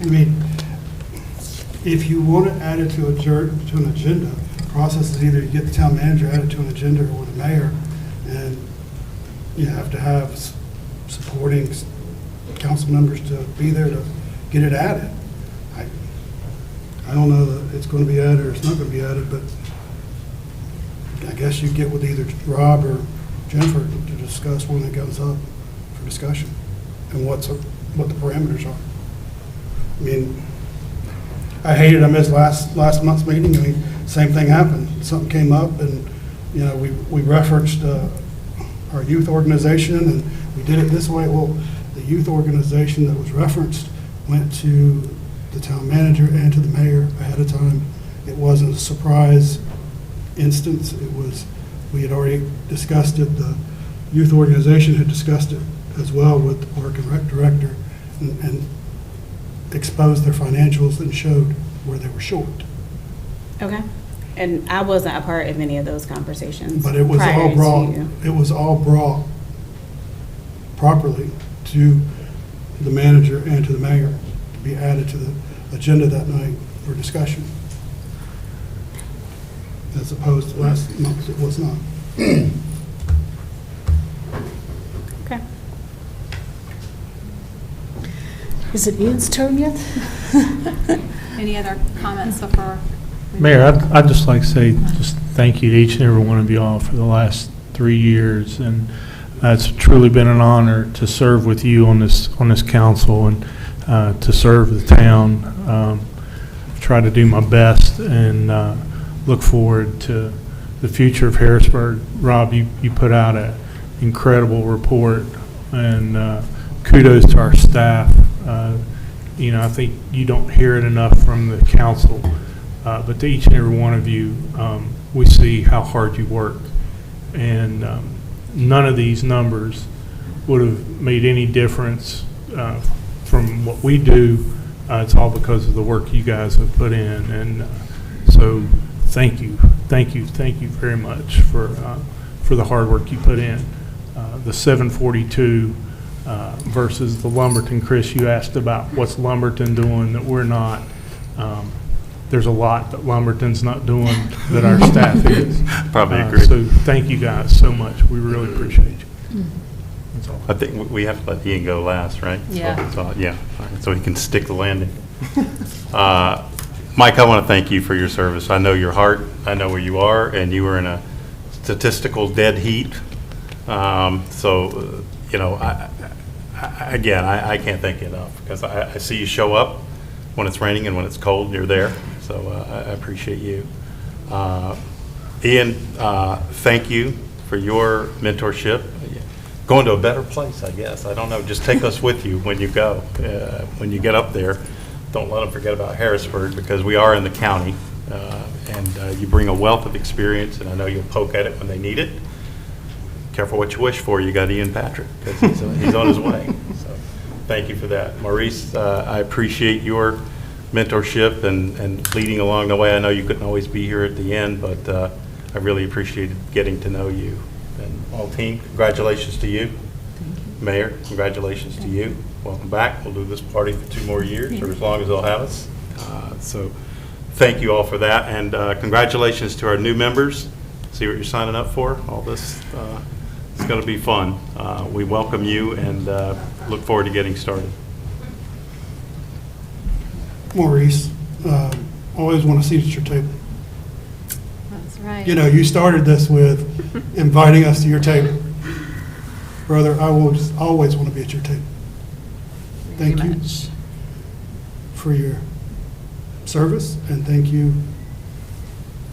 I mean, if you want to add it to an agenda, the process is either you get the town manager added to an agenda or the mayor, and you have to have supporting council members to be there to get it added. I don't know that it's going to be added or it's not going to be added, but I guess you get with either Rob or Jennifer to discuss when it goes up for discussion and what the parameters are. I mean, I hated I missed last month's meeting. I mean, same thing happened. Something came up, and we referenced our youth organization, and we did it this way. Well, the youth organization that was referenced went to the town manager and to the mayor ahead of time. It wasn't a surprise instance. It was, we had already discussed it. The youth organization had discussed it as well with the park and rec director, and exposed their financials and showed where they were short. Okay. And I wasn't a part of any of those conversations. But it was prior all to brought, you. it was all brought properly to the manager and to the mayor to be added to the agenda that night for discussion. As opposed to last month, it was not. Okay. Is it Ian's turn yet? Any other comments so far? Mayor, I'd just like to say just thank you to each and every one of you all for the last 3 years, and it's truly been an honor to serve with you on this council and to serve the town. Try to do my best and look forward to the future of Harrisburg. Rob, you put out an incredible report, and kudos to our staff. I think you don't hear it enough from the council, but to each and every one of you, we see how hard you work. And none of these numbers would have made any difference from what we do. It's all because of the work you guys have put in. And so thank you very much for the hard work you put in. The 742 versus the Lumberton. Chris, you asked about what's Lumberton doing that we're not. There's a lot that Lumberton's not doing that our staff is. Probably agree. So thank you guys so much. We really appreciate you. That's all. I think we have to let Ian go last, right? Yeah. Yeah, so he can stick the landing. Mike, I want to thank you for your service. I know your heart, I know where you are, and you were in a statistical dead heat. I can't thank you enough, because I see you show up when it's raining and when it's cold, and you're there. So I appreciate you. Ian, thank you for your mentorship. Going to a better place, I guess. I don't know. Just take us with you when you go. When you get up there, don't let them forget about Harrisburg, because we are in the county, and you bring a wealth of experience, and I know you'll poke at it when they need it. Careful what you wish for. You got Ian Patrick, because he's on his way. So thank you for that. Maurice, I appreciate your mentorship and leading along the way. I know you couldn't always be here at the end, but I really appreciated getting to know you. And all team, congratulations to you. Mayor, congratulations to you. Welcome back. We'll do this party for 2 more years, or as long as they'll have us. So thank you all for that, and congratulations to our new members. see what you're signing up for. All this, it's going to be fun. We welcome you and look forward to getting started. Maurice, always want to sit at your table. That's right. You know, you started this with inviting us to your table. Brother, I will just always want to be at your table. Thank you for your service, and thank you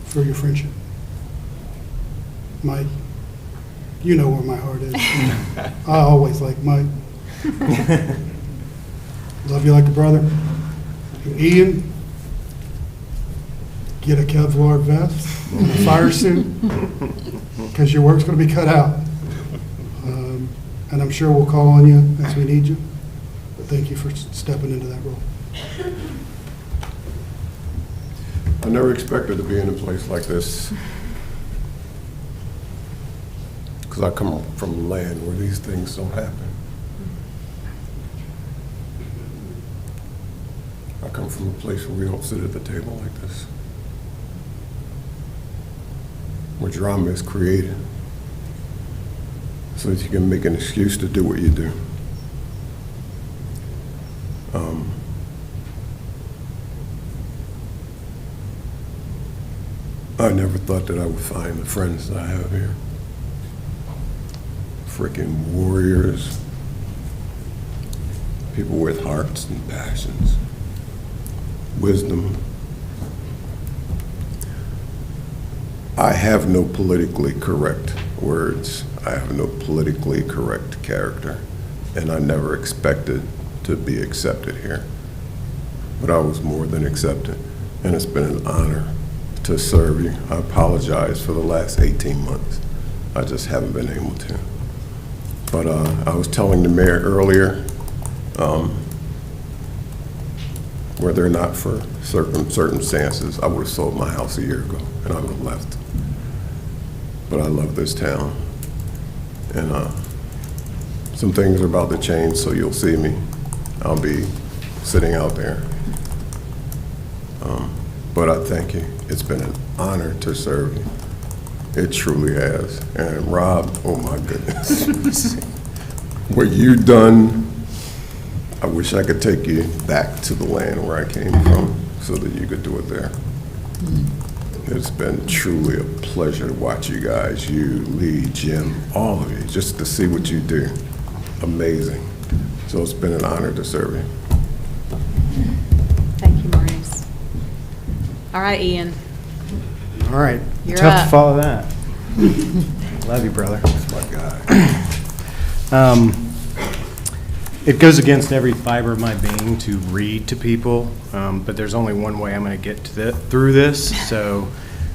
for your friendship. Mike, you know where my heart is. I always like Mike. Love you like a brother. And Ian, get a Kevlar vest and a fire suit, because your work's going to be cut out. And I'm sure we'll call on you as we need you. But thank you for stepping into that role. I never expected to be in a place like this, because I come from a land where these things don't happen. I come from a place where we don't sit at the table like this, where drama is created so that you can make an excuse to do what you do. I never thought that I would find the friends that I have here. Freaking warriors, people with hearts and passions, wisdom. I have no politically correct words. I have no politically correct character, and I never expected to be accepted here. But I was more than accepted, and it's been an honor to serve you. I apologize for the last 18 months. I just haven't been able to. But I was telling the mayor earlier, were there not for circumstances, I would have sold my house a year ago and I would have left. But I love this town. And some things are about to change, so you'll see me. I'll be sitting out there. But I thank you. It's been an honor to serve you. It truly has. And Rob, oh my goodness. What you've done, I wish I could take you back to the land where I came from so that you could do it there. It's been truly a pleasure to watch you guys, you, Lee, Jim, all of you, just to see what you do. Amazing. So it's been an honor to serve you. Thank you, Maurice. All right, Ian. All right. You're Tough up. to follow that. Love you, brother. That's my guy. It goes against every fiber of my being to read to people, but there's only one way I'm going to get through this. So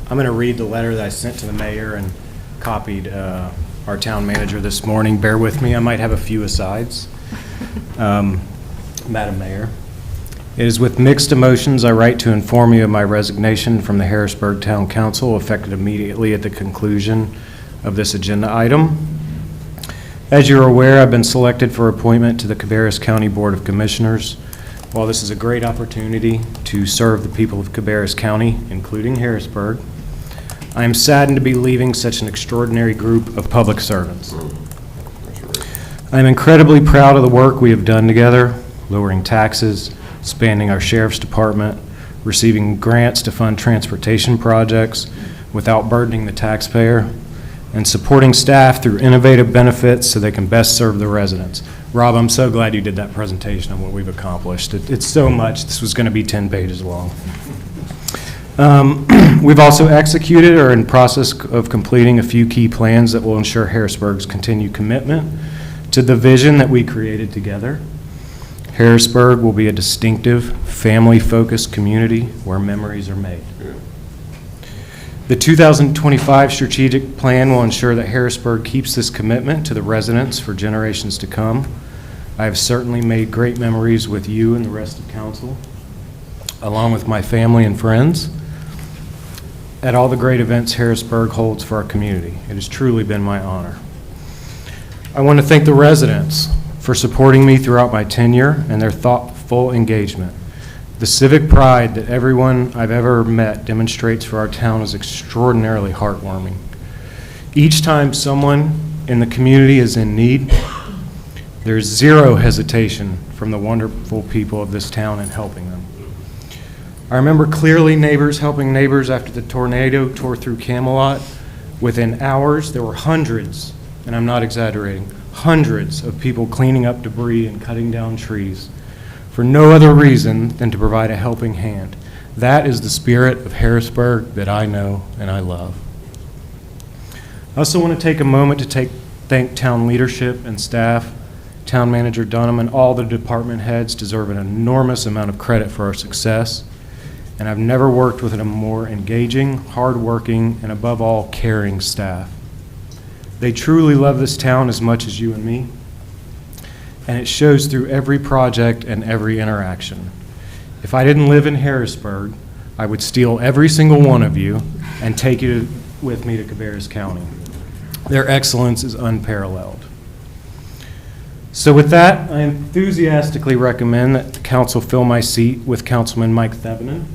I'm going to read the letter that I sent to the mayor and copied our town manager this morning. Bear with me. I might have a few asides. Madam Mayor. It is with mixed emotions I write to inform you of my resignation from the Harrisburg Town Council, effective immediately at the conclusion of this agenda item. As you are aware, I've been selected for appointment to the Cabarrus County Board of Commissioners. While this is a great opportunity to serve the people of Cabarrus County, including Harrisburg, I am saddened to be leaving such an extraordinary group of public servants. I am incredibly proud of the work we have done together, lowering taxes, expanding our sheriff's department, receiving grants to fund transportation projects without burdening the taxpayer, and supporting staff through innovative benefits so they can best serve the residents. Rob, I'm so glad you did that presentation on what we've accomplished. It's so much. This was going to be 10 pages long. We've also executed or are in process of completing a few key plans that will ensure Harrisburg's continued commitment to the vision that we created together. Harrisburg will be a distinctive, family-focused community where memories are made. The 2025 strategic plan will ensure that Harrisburg keeps this commitment to the residents for generations to come. I have certainly made great memories with you and the rest of council, along with my family and friends, at all the great events Harrisburg holds for our community. It has truly been my honor. I want to thank the residents for supporting me throughout my tenure and their thoughtful engagement. The civic pride that everyone I've ever met demonstrates for our town is extraordinarily heartwarming. Each time someone in the community is in need, there's zero hesitation from the wonderful people of this town in helping them. I remember clearly neighbors helping neighbors after the tornado tore through Camelot. Within hours, there were hundreds, and I'm not exaggerating, hundreds of people cleaning up debris and cutting down trees for no other reason than to provide a helping hand. That is the spirit of Harrisburg that I know and I love. I also want to take a moment to thank town leadership and staff. Town Manager Dunham and all the department heads deserve an enormous amount of credit for our success. And I've never worked with a more engaging, hardworking, and above all, caring staff. They truly love this town as much as you and me, and it shows through every project and every interaction. If I didn't live in Harrisburg, I would steal every single one of you and take you with me to Cabarrus County. Their excellence is unparalleled. So with that, I enthusiastically recommend that the council fill my seat with Councilman Mike Thevenin,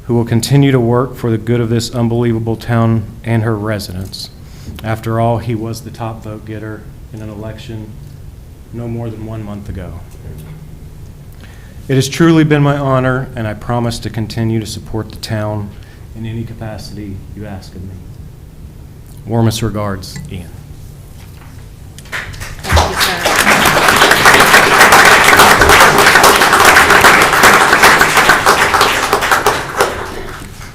who will continue to work for the good of this unbelievable town and her residents. After all, he was the top vote getter in an election no more than 1 month ago. It has truly been my honor, and I promise to continue to support the town in any capacity you ask of me. Warmest regards, Ian.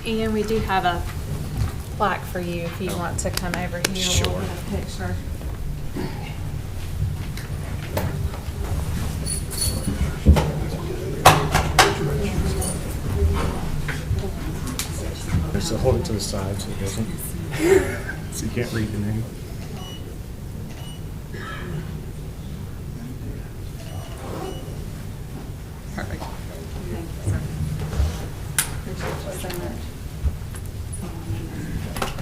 Ian, we do have a plaque for you if you want to come over here. Sure. We'll have a picture. So hold it to the side so it doesn't, so you can't read the name. Perfect. Thank you, sir. Appreciate you so much.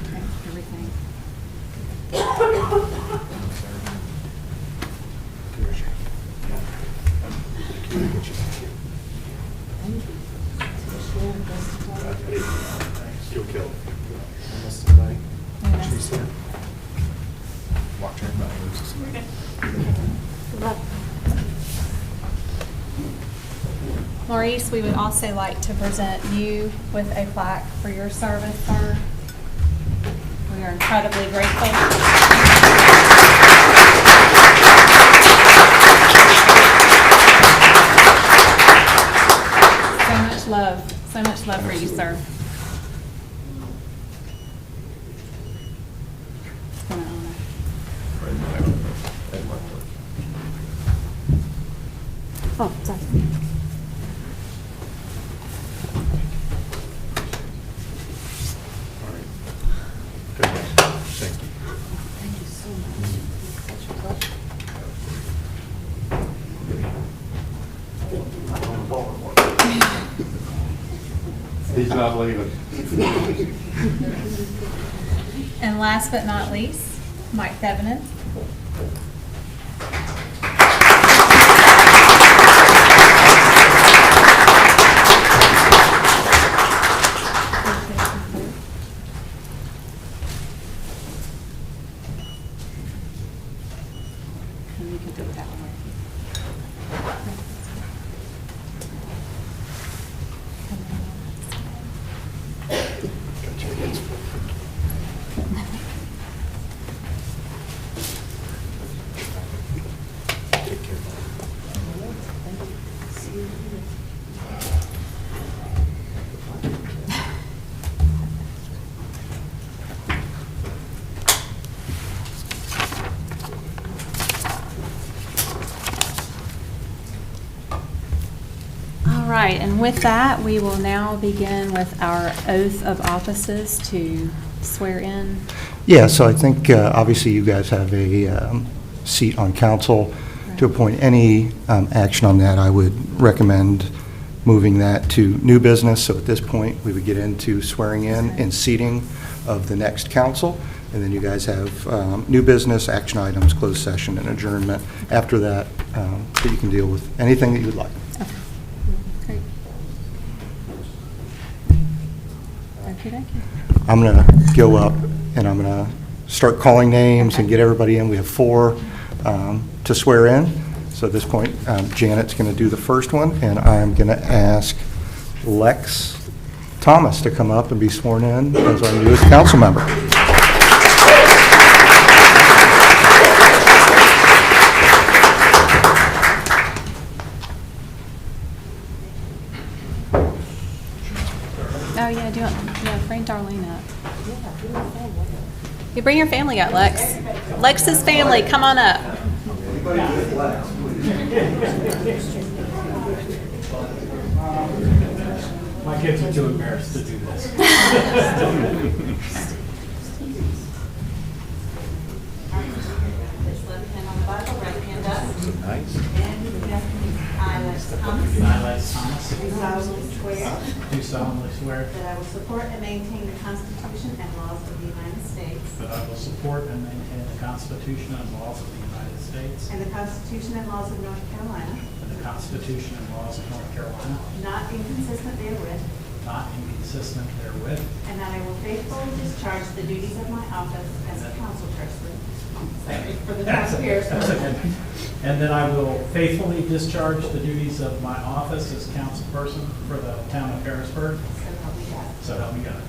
Okay, everything. You'll kill it. She's here. Watch everybody. Maurice, we would also like to present you with a plaque for your service, sir. We are incredibly grateful. So much love for you, sir. It's been an honor. Oh, sorry. He's not leaving. And last but not least, Mike Thevenin. And you can do it that way. All right, and with that, we will now begin with our oath of offices to swear in. Yeah, so I think, obviously, you guys have a seat on council. To appoint any action on that, I would recommend moving that to new business. So at this point, we would get into swearing in and seating of the next council. And then you guys have new business, action items, closed session, and adjournment. After that, so you can deal with anything that you would like. Great. Okay. I'm going to go up and I'm going to start calling names and get everybody in. We have 4 to swear in. So at this point, Janet's going to do the first one, and I'm going to ask Lex Thomas to come up and be sworn in as our newest council member. Oh, yeah, bring Darlene up. You bring your family up, Lex. Lex's family, come on up. My kids are too embarrassed to do this. Nice. I, Lex Thomas. Do solemnly swear. That I will support and maintain the Constitution and laws of the United States. That I will support and maintain the Constitution and laws of the United States. And the Constitution and laws of North Carolina. And the Constitution and laws of North Carolina. Not inconsistent therewith. Not inconsistent therewith. And that I will faithfully discharge the duties of my office as a council person. For the town of Harrisburg. And that I will faithfully discharge the duties of my office as council person for the town of Harrisburg. So help me God.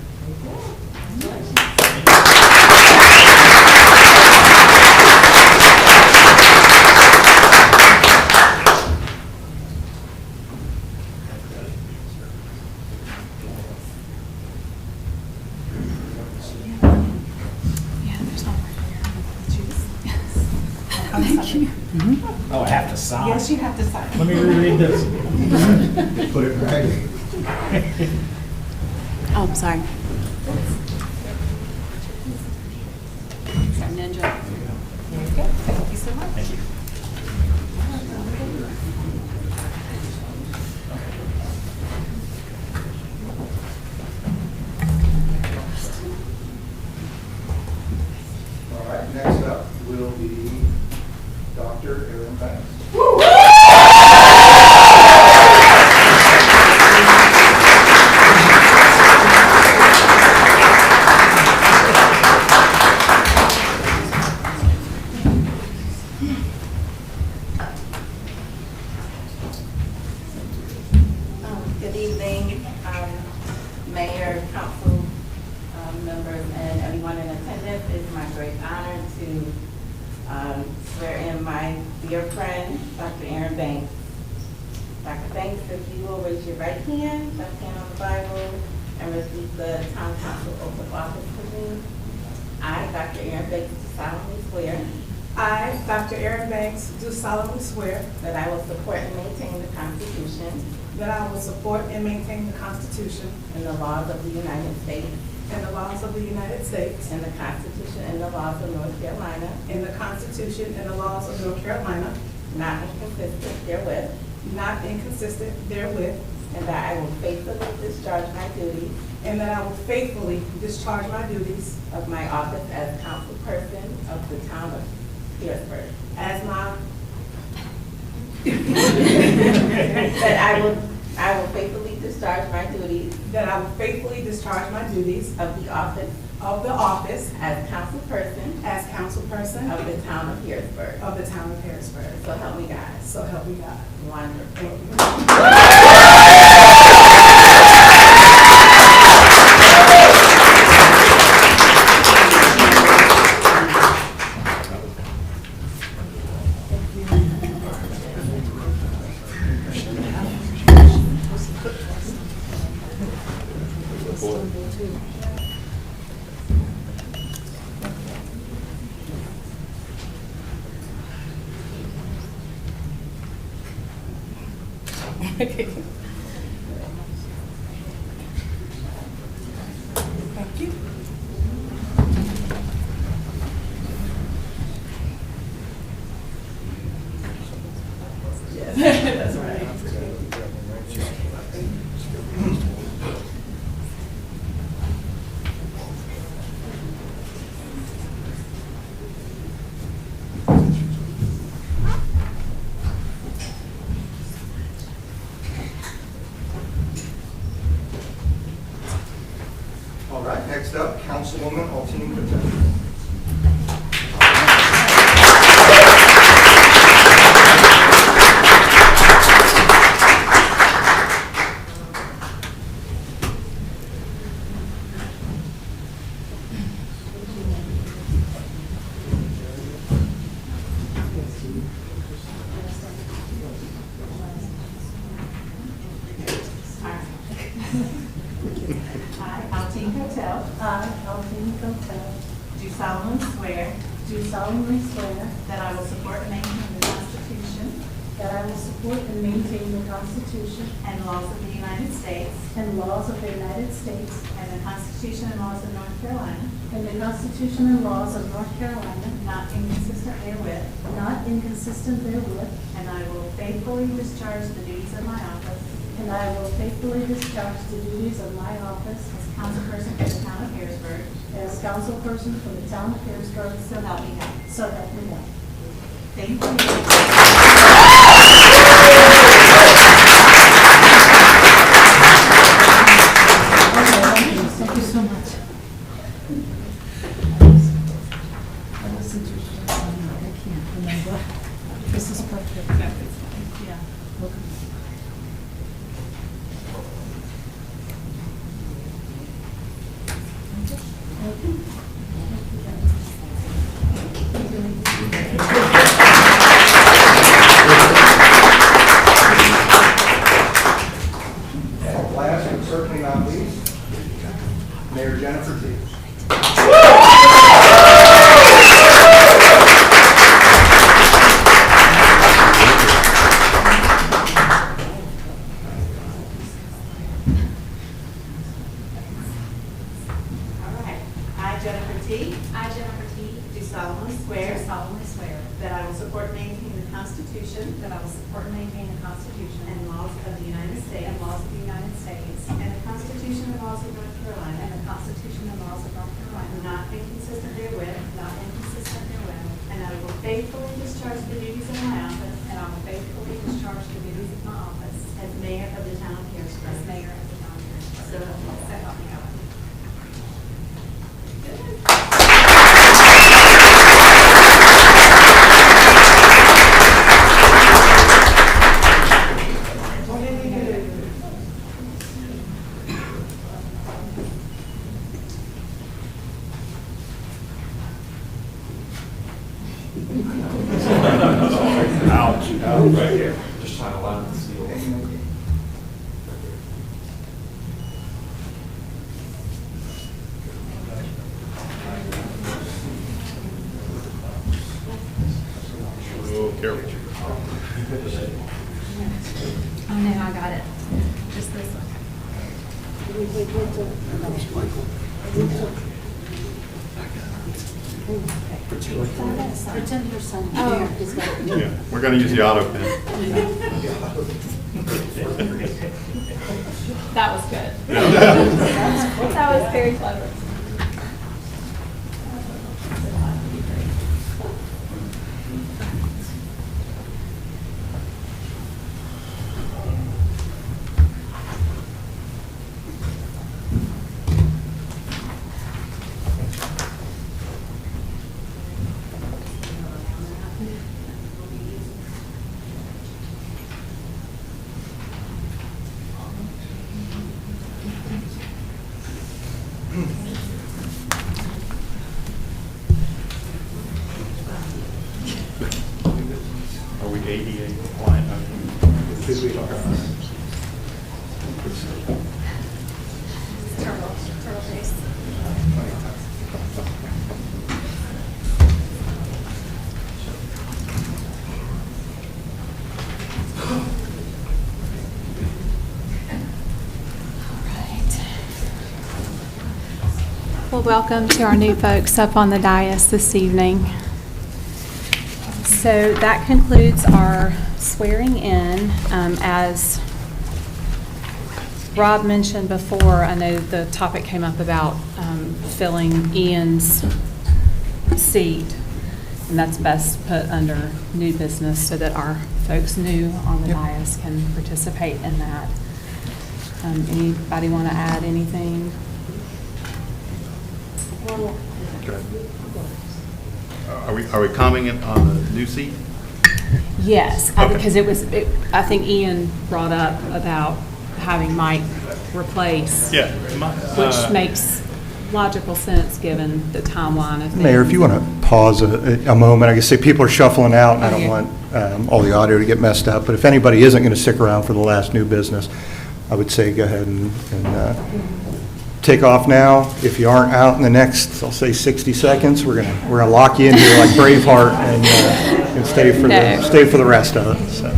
Thank you. Oh, I have to sign? Yes, you have to sign. Let me reread this. Put it right. Oh, I'm sorry. Sorry, Ninja. There you go. Thank you so much. Thank you. All right, next up will be Dr. Aaron Banks. Good evening, Mayor, council members, and everyone in attendance. It's my great honor to swear in my dear friend, Dr. Aaron Banks. Dr. Banks, if you will raise your right hand, left hand on the Bible, and repeat the town council oath of office for me. I, Dr. Aaron Banks, do solemnly swear. I, Dr. Aaron Banks, do solemnly swear that I will support and maintain the Constitution that I will support and maintain the Constitution and the laws of the United States and the laws of the United States and the Constitution and the laws of North Carolina, and the Constitution and the laws of North Carolina, not inconsistent therewith, and that I will faithfully discharge my duties of my office as council person of the town of Harrisburg. That I will faithfully discharge my duties of the office as council person of the town of Harrisburg. So help me God. So help me God. Wonderful. Thank you. That's right. All right, next up, Councilwoman Altine Patel. I, Alteen Cotel. I, Alteen Cotel. Do solemnly swear. Do solemnly swear. That I will support and maintain the Constitution. That I will support and maintain the Constitution. And laws of the United States. And laws of the United States. And the Constitution and laws of North Carolina. And the Constitution and laws of North Carolina. Not inconsistent therewith. Not inconsistent therewith. And I will faithfully discharge the duties of my office. And I will faithfully discharge the duties of my office as councilperson for the town of Harrisburg. As councilperson for the town of Harrisburg. So help me God. So help me God. Thank you. Thank you so much. I can't remember. This is perfect. Yeah. And last but certainly not least, Mayor Jennifer T. All right. I, Jennifer T. I, Jennifer T. Do solemnly swear. Do solemnly swear. That I will support and maintain the Constitution. That I will support and maintain the Constitution. And laws of the United States. And laws of the United States. And the Constitution and laws of North Carolina. And the Constitution and laws of North Carolina. Not inconsistent therewith. Not inconsistent therewith. And I will faithfully discharge the duties of my office. And I will faithfully discharge the duties of my office. As mayor of the town of Harrisburg. As mayor of the town of Harrisburg. So help me God. Right here. Just trying to line the seal. Oh, careful. Oh, no, I got it. Just this one. Pretend your son is going to. Yeah, we're going to use the auto pen. That was good. Yeah. That was very clever. Are we ADA compliant? Turtle face. Well, welcome to our new folks up on the dais this evening. So that concludes our swearing in. As Rob mentioned before, I know the topic came up about filling Ian's seat, and that's best put under new business so that our folks new on the dais can participate in that. Anybody want to add anything? Okay. Are we commenting on the new seat? Yes, Okay. because I think Ian brought up about having Mike replace. Yeah. Which makes logical sense given the timeline of things. Mayor, if you want to pause a moment, I can say people are shuffling out, and I don't Okay. want all the audio to get messed up, but if anybody isn't going to stick around for the last new business, I would say go ahead and take off now. If you aren't out in the next, I'll say 60 seconds, we're gonna lock you in here like Braveheart and stay for the rest of it. So.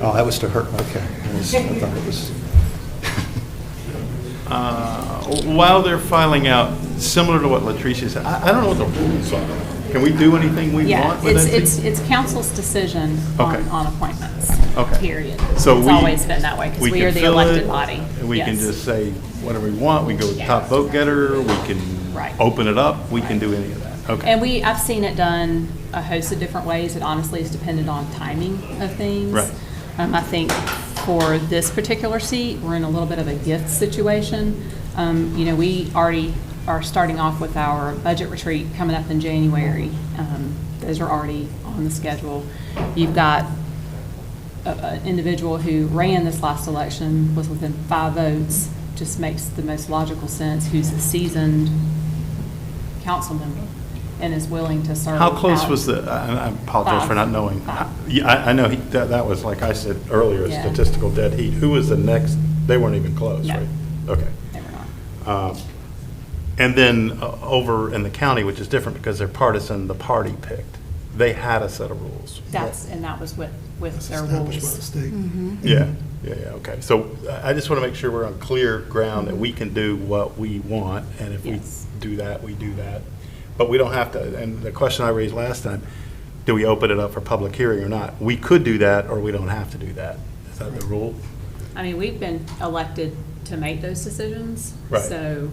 Oh, that was to her. Okay, I thought it was. While they're filing out, similar to what Latricia said, I don't know what the rules are. Can we do anything we Yeah, want with it? it's council's decision Okay. on appointments, Okay. period. So It's always been that way, because we can are the fill elected it, body. and we can Yes. just say whatever we want. We can go with top vote getter. We can Right. open it up. We can do any of that. Okay. And I've seen it done a host of different ways. It honestly is dependent on timing of things. Right. I think for this particular seat, we're in a little bit of a gift situation. We already are starting off with our budget retreat coming up in January. Those are already on the schedule. You've got an individual who ran this last election, was within 5 votes, just makes the most logical sense, who's a seasoned council member and is willing to serve. How close out. was I apologize for not knowing. Five. Yeah, I know that was, like I said earlier, a Yeah. statistical dead heat. Who was the next? They weren't even close, No. right? Okay. They were not. And then over in the county, which is different because they're partisan, the party picked. They had a set of rules. That was with their Established by the rules. state. Yeah, okay. So I just want to make sure we're on clear ground that we can do what we want, and if Yes. we do that, we do that. But we don't have to, and the question I raised last time, do we open it up for public hearing or not? We could do that, or we don't have to do that. Is that the rule? I mean, we've been elected to make those decisions. Right. So,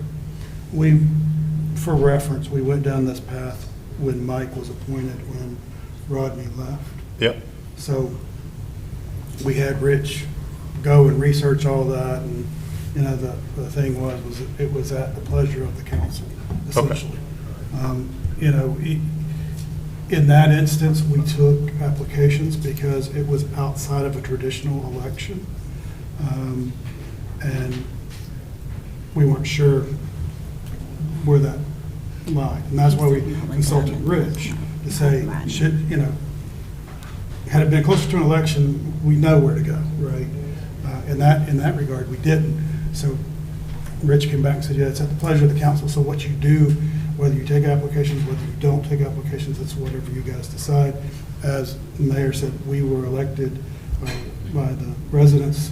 For reference, we went down this path when Mike was appointed, when Rodney left. Yep. So we had Rich go and research all that, and, the thing was it was at the pleasure of the council, essentially. In that instance, we took applications because it was outside of a traditional election. And we weren't sure where that lied. And that's why we consulted Rich to say, had it been closer to an election, we know where to go, right? In that regard, we didn't. So Rich came back and said, yeah, it's at the pleasure of the council. So what you do, whether you take applications, whether you don't take applications, it's whatever you guys decide. As the mayor said, we were elected by the residents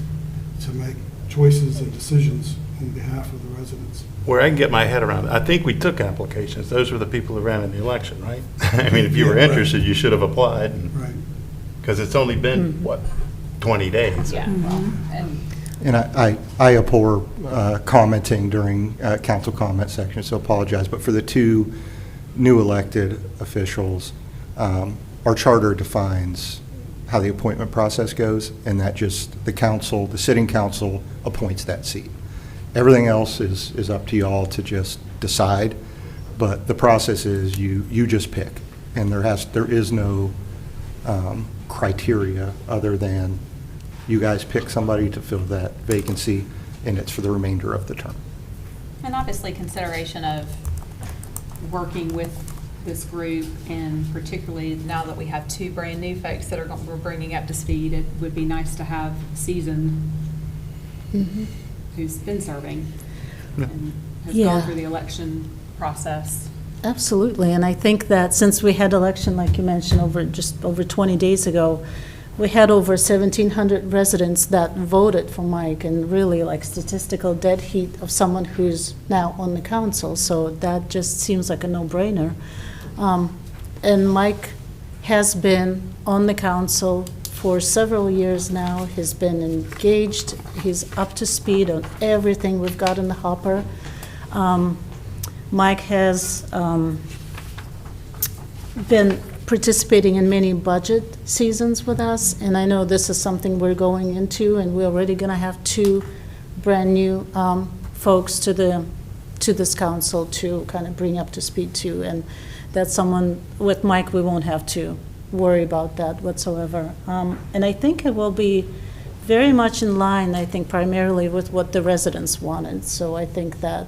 to make choices and decisions on behalf of the residents. Where I can get my head around it, I think we took applications. Those were the people who ran in the election, right? I mean, if you were Yeah, right. interested, you should have applied. Right. Because it's only been, 20 days? yeah, well, and And I abhor commenting during council comment section, so apologize. But for the 2 new elected officials, our charter defines how the appointment process goes, and that just the council, the sitting council appoints that seat. Everything else is up to y'all to just decide, but the process is you just pick, and there is no criteria other than you guys pick somebody to fill that vacancy, and it's for the remainder of the term. And obviously consideration of working with this group, and particularly now that we have 2 brand-new folks that we're bringing up to speed, it would be nice to have seasoned who's been serving and has Yeah. gone through the election process. Absolutely, and I think that since we had election, like you mentioned, just over 20 days ago, we had over 1,700 residents that voted for Mike, and really like statistical dead heat of someone who's now on the council, so that just seems like a no-brainer. And Mike has been on the council for several years now. He's been engaged, he's up to speed on everything we've got in the hopper. Mike has been participating in many budget seasons with us, and I know this is something we're going into, and we're already going to have 2 brand-new folks to this council to kind of bring up to speed too, and that's someone, with Mike, we won't have to worry about that whatsoever. And I think it will be very much in line, I think, primarily with what the residents wanted. So I think that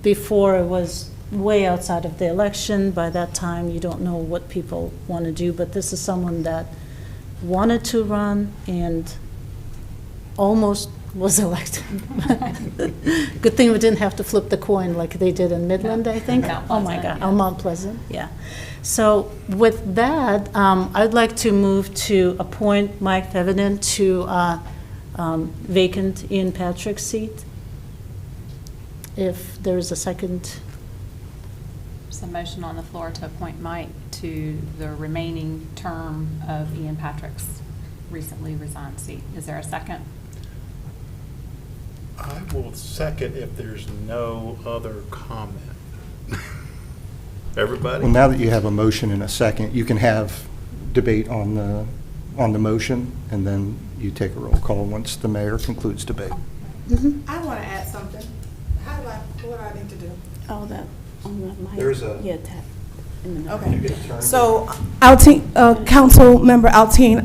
before it was way outside of the election. By that time, you don't know what people want to do, but this is someone that wanted to run and almost was elected. Good thing we didn't have to flip the coin like they did in Midland, I think. Mount Oh, my Pleasant, God. Oh, Mount Pleasant, yeah. So with that, I'd like to move to appoint Mike Thevenin to vacant Ian Patrick's seat. If there is a second. There's a motion on the floor to appoint Mike to the remaining term of Ian Patrick's recently resigned seat. Is there a second? I will second if there's no other comment. Everybody? Well, now that you have a motion and a second, you can have debate on the motion, and then you take a roll call once the mayor concludes debate. I want to add something. What do I need to do? Oh, that, on the mic. There's a- Yeah, tap. Okay. So, Alteen, Council Member Alteen,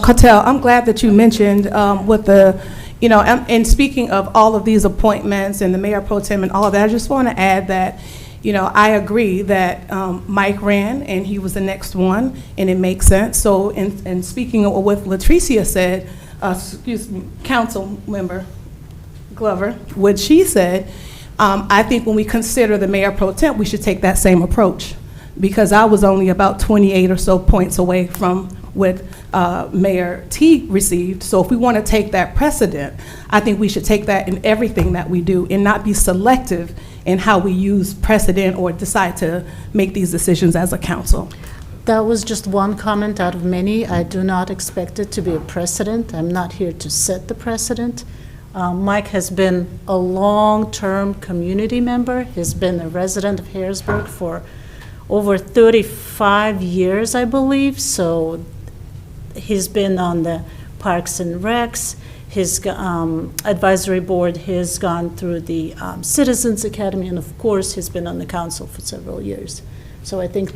Cattell, I'm glad that you mentioned with the, and speaking of all of these appointments and the mayor pro tem and all of that, I just want to add that, I agree that Mike ran and he was the next one, and it makes sense. So, in speaking of what Latricia said, Council Member Glover, what she said, I think when we consider the mayor pro tem, we should take that same approach, because I was only about 28 or so points away from what Mayor Teague received. So if we want to take that precedent, I think we should take that in everything that we do and not be selective in how we use precedent or decide to make these decisions as a council. That was just one comment out of many. I do not expect it to be a precedent. I'm not here to set the precedent. Mike has been a long-term community member. He's been a resident of Harrisburg for over 35 years, I believe. So he's been on the Parks and Recs. His advisory board has gone through the Citizens Academy, and of course, he's been on the council for several years. So I think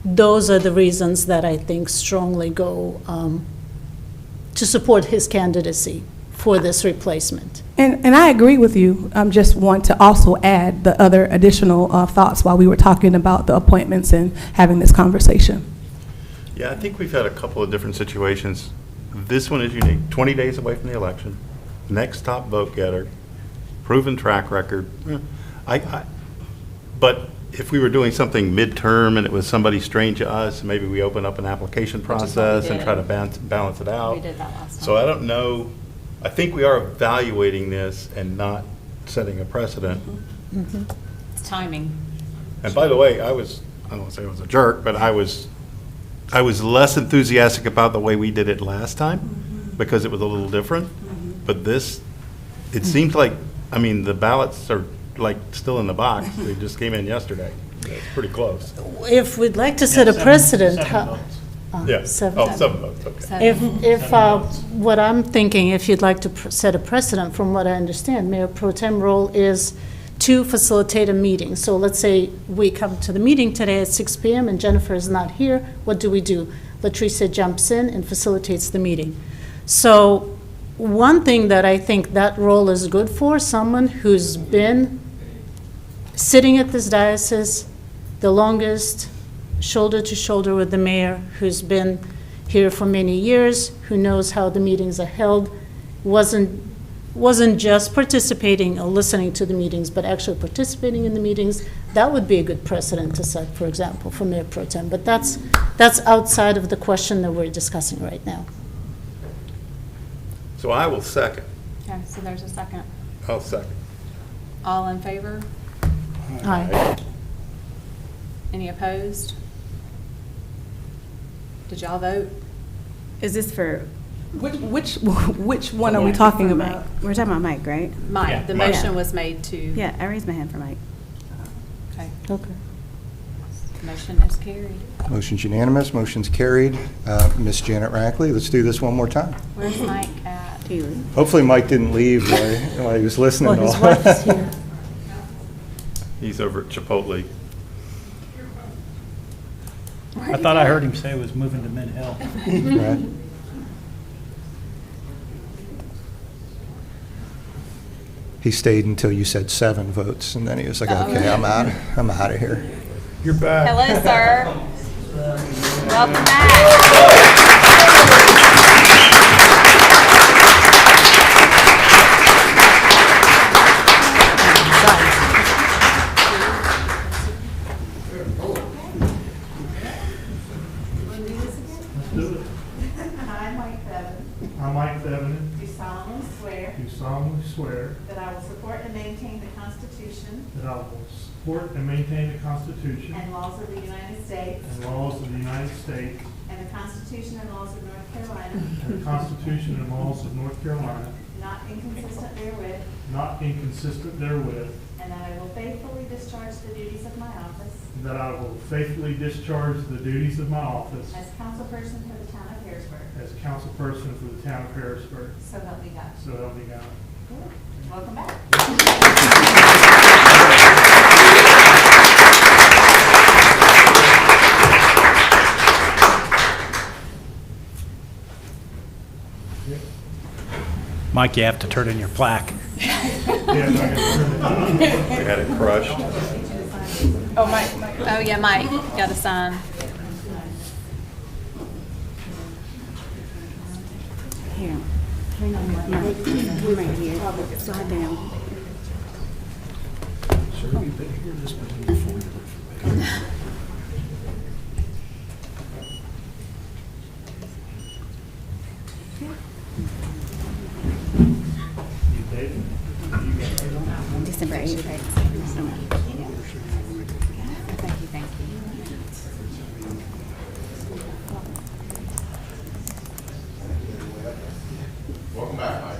those are the reasons that I think strongly go to support his candidacy for this replacement. And I agree with you. I just want to also add the other additional thoughts while we were talking about the appointments and having this conversation. Yeah, I think we've had a couple of different situations. This one is unique, 20 days away from the election, next top vote getter, proven track record. But if we were doing something midterm and it was somebody strange to us, maybe we open up an application Which is what we process and did. try to balance it out. We did that last time. So I don't know, I think we are evaluating this and not setting a precedent. It's timing. And by the way, I don't want to say I was a jerk, but I was less enthusiastic about the way we did it last time because it was a little different. But this, it seems like, the ballots are like still in the box. They just came in yesterday. It's pretty close. If we'd like to set a precedent. Yeah. Seven. Oh, 7 votes, okay. If what I'm thinking, if you'd like to set a precedent, from what I understand, Mayor Pro Tem role is to facilitate a meeting. So let's say we come to the meeting today at 6 p.m. and Jennifer is not here. What do? Latricia jumps in and facilitates the meeting. So one thing that I think that role is good for, someone who's been sitting at this diocese the longest, shoulder to shoulder with the mayor, who's been here for many years, who knows how the meetings are held, wasn't just participating or listening to the meetings, but actually participating in the meetings. That would be a good precedent to set, for example, for Mayor Pro Tem. But that's outside of the question that we're discussing right now. So I will second. Okay, so there's a second. I'll second. All in favor? Aye. Any opposed? Did y'all vote? Is this for? Which one are we talking about? We're talking about Mike, right? Mike, Yeah, the Mike. motion was made to. Yeah, I raised my hand for Mike. Okay, Okay. motion is carried. Motion's unanimous, motion's carried. Miss Janet Rackley, let's do this one more time. Where's Mike at? Hopefully Mike didn't leave while he was listening. Well, his wife is here. He's over at Chipotle. I thought I heard him say he was moving to Mid Hill. Right. he stayed until you said 7 votes, and then he was like, okay, I'm out of here. You're back. Hello, sir. Welcome back. I, Mike Bevan, I, Mike Thevenin, do solemnly swear do solemnly swear that I will support and maintain the Constitution that I will support and maintain the Constitution and laws of the United States and laws of the United States and the Constitution and laws of North Carolina, and the Constitution and laws of North Carolina, not inconsistent therewith, not inconsistent therewith, and that I will faithfully discharge the duties of my office and that I will faithfully discharge the duties of my office as councilperson for the town of Harrisburg. as councilperson for the town of Harrisburg. So help me God. So help me God. Welcome back. Mike, you have to turn in your plaque. We had it crushed. Oh, Mike. Oh, yeah, Mike, got to sign. Here, hang on, Mike. We're right here. Slide down. December 8th. Thank you, thank you. Welcome back, Mike.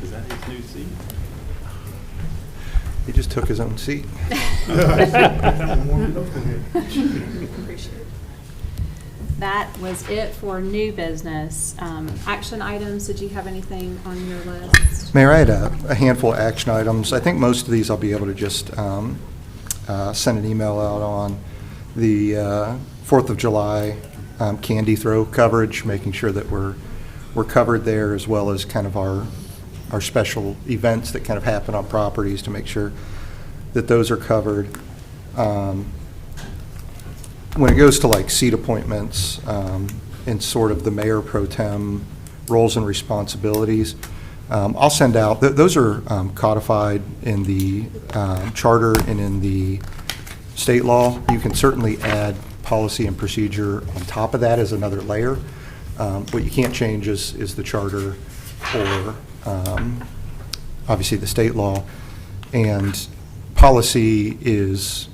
Is that his new seat? He just took his own seat. That was it for new business. Action items, did you have anything on your list? Mayor, I had a handful of action items. I think most of these I'll be able to just send an email out on. The 4th of July candy throw coverage, making sure that we're covered there, as well as kind of our special events that kind of happen on properties to make sure that those are covered. When it goes to like seat appointments and sort of the mayor pro tem roles and responsibilities, I'll send out, those are codified in the charter and in the state law. You can certainly add policy and procedure on top of that as another layer. What you can't change is the charter or obviously the state law. And policy is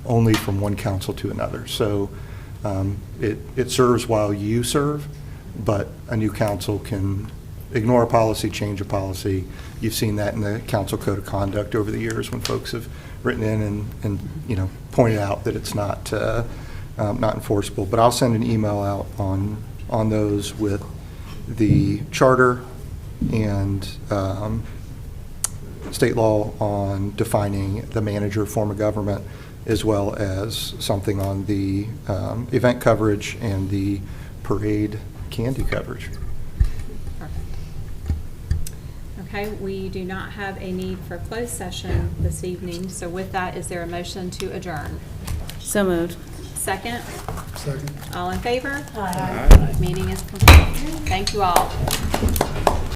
only from one council to another. So it serves while you serve, but a new council can ignore a policy, change a policy. You've seen that in the council code of conduct over the years when folks have written in and pointed out that it's not enforceable. But I'll send an email out on those with the charter and state law on defining the manager form of government, as well as something on the event coverage and the parade candy coverage. Okay, we do not have a need for closed session this evening, so with that, is there a motion to adjourn? So moved. Second? Second. All in favor? Aye. Meeting is complete. Thank you all.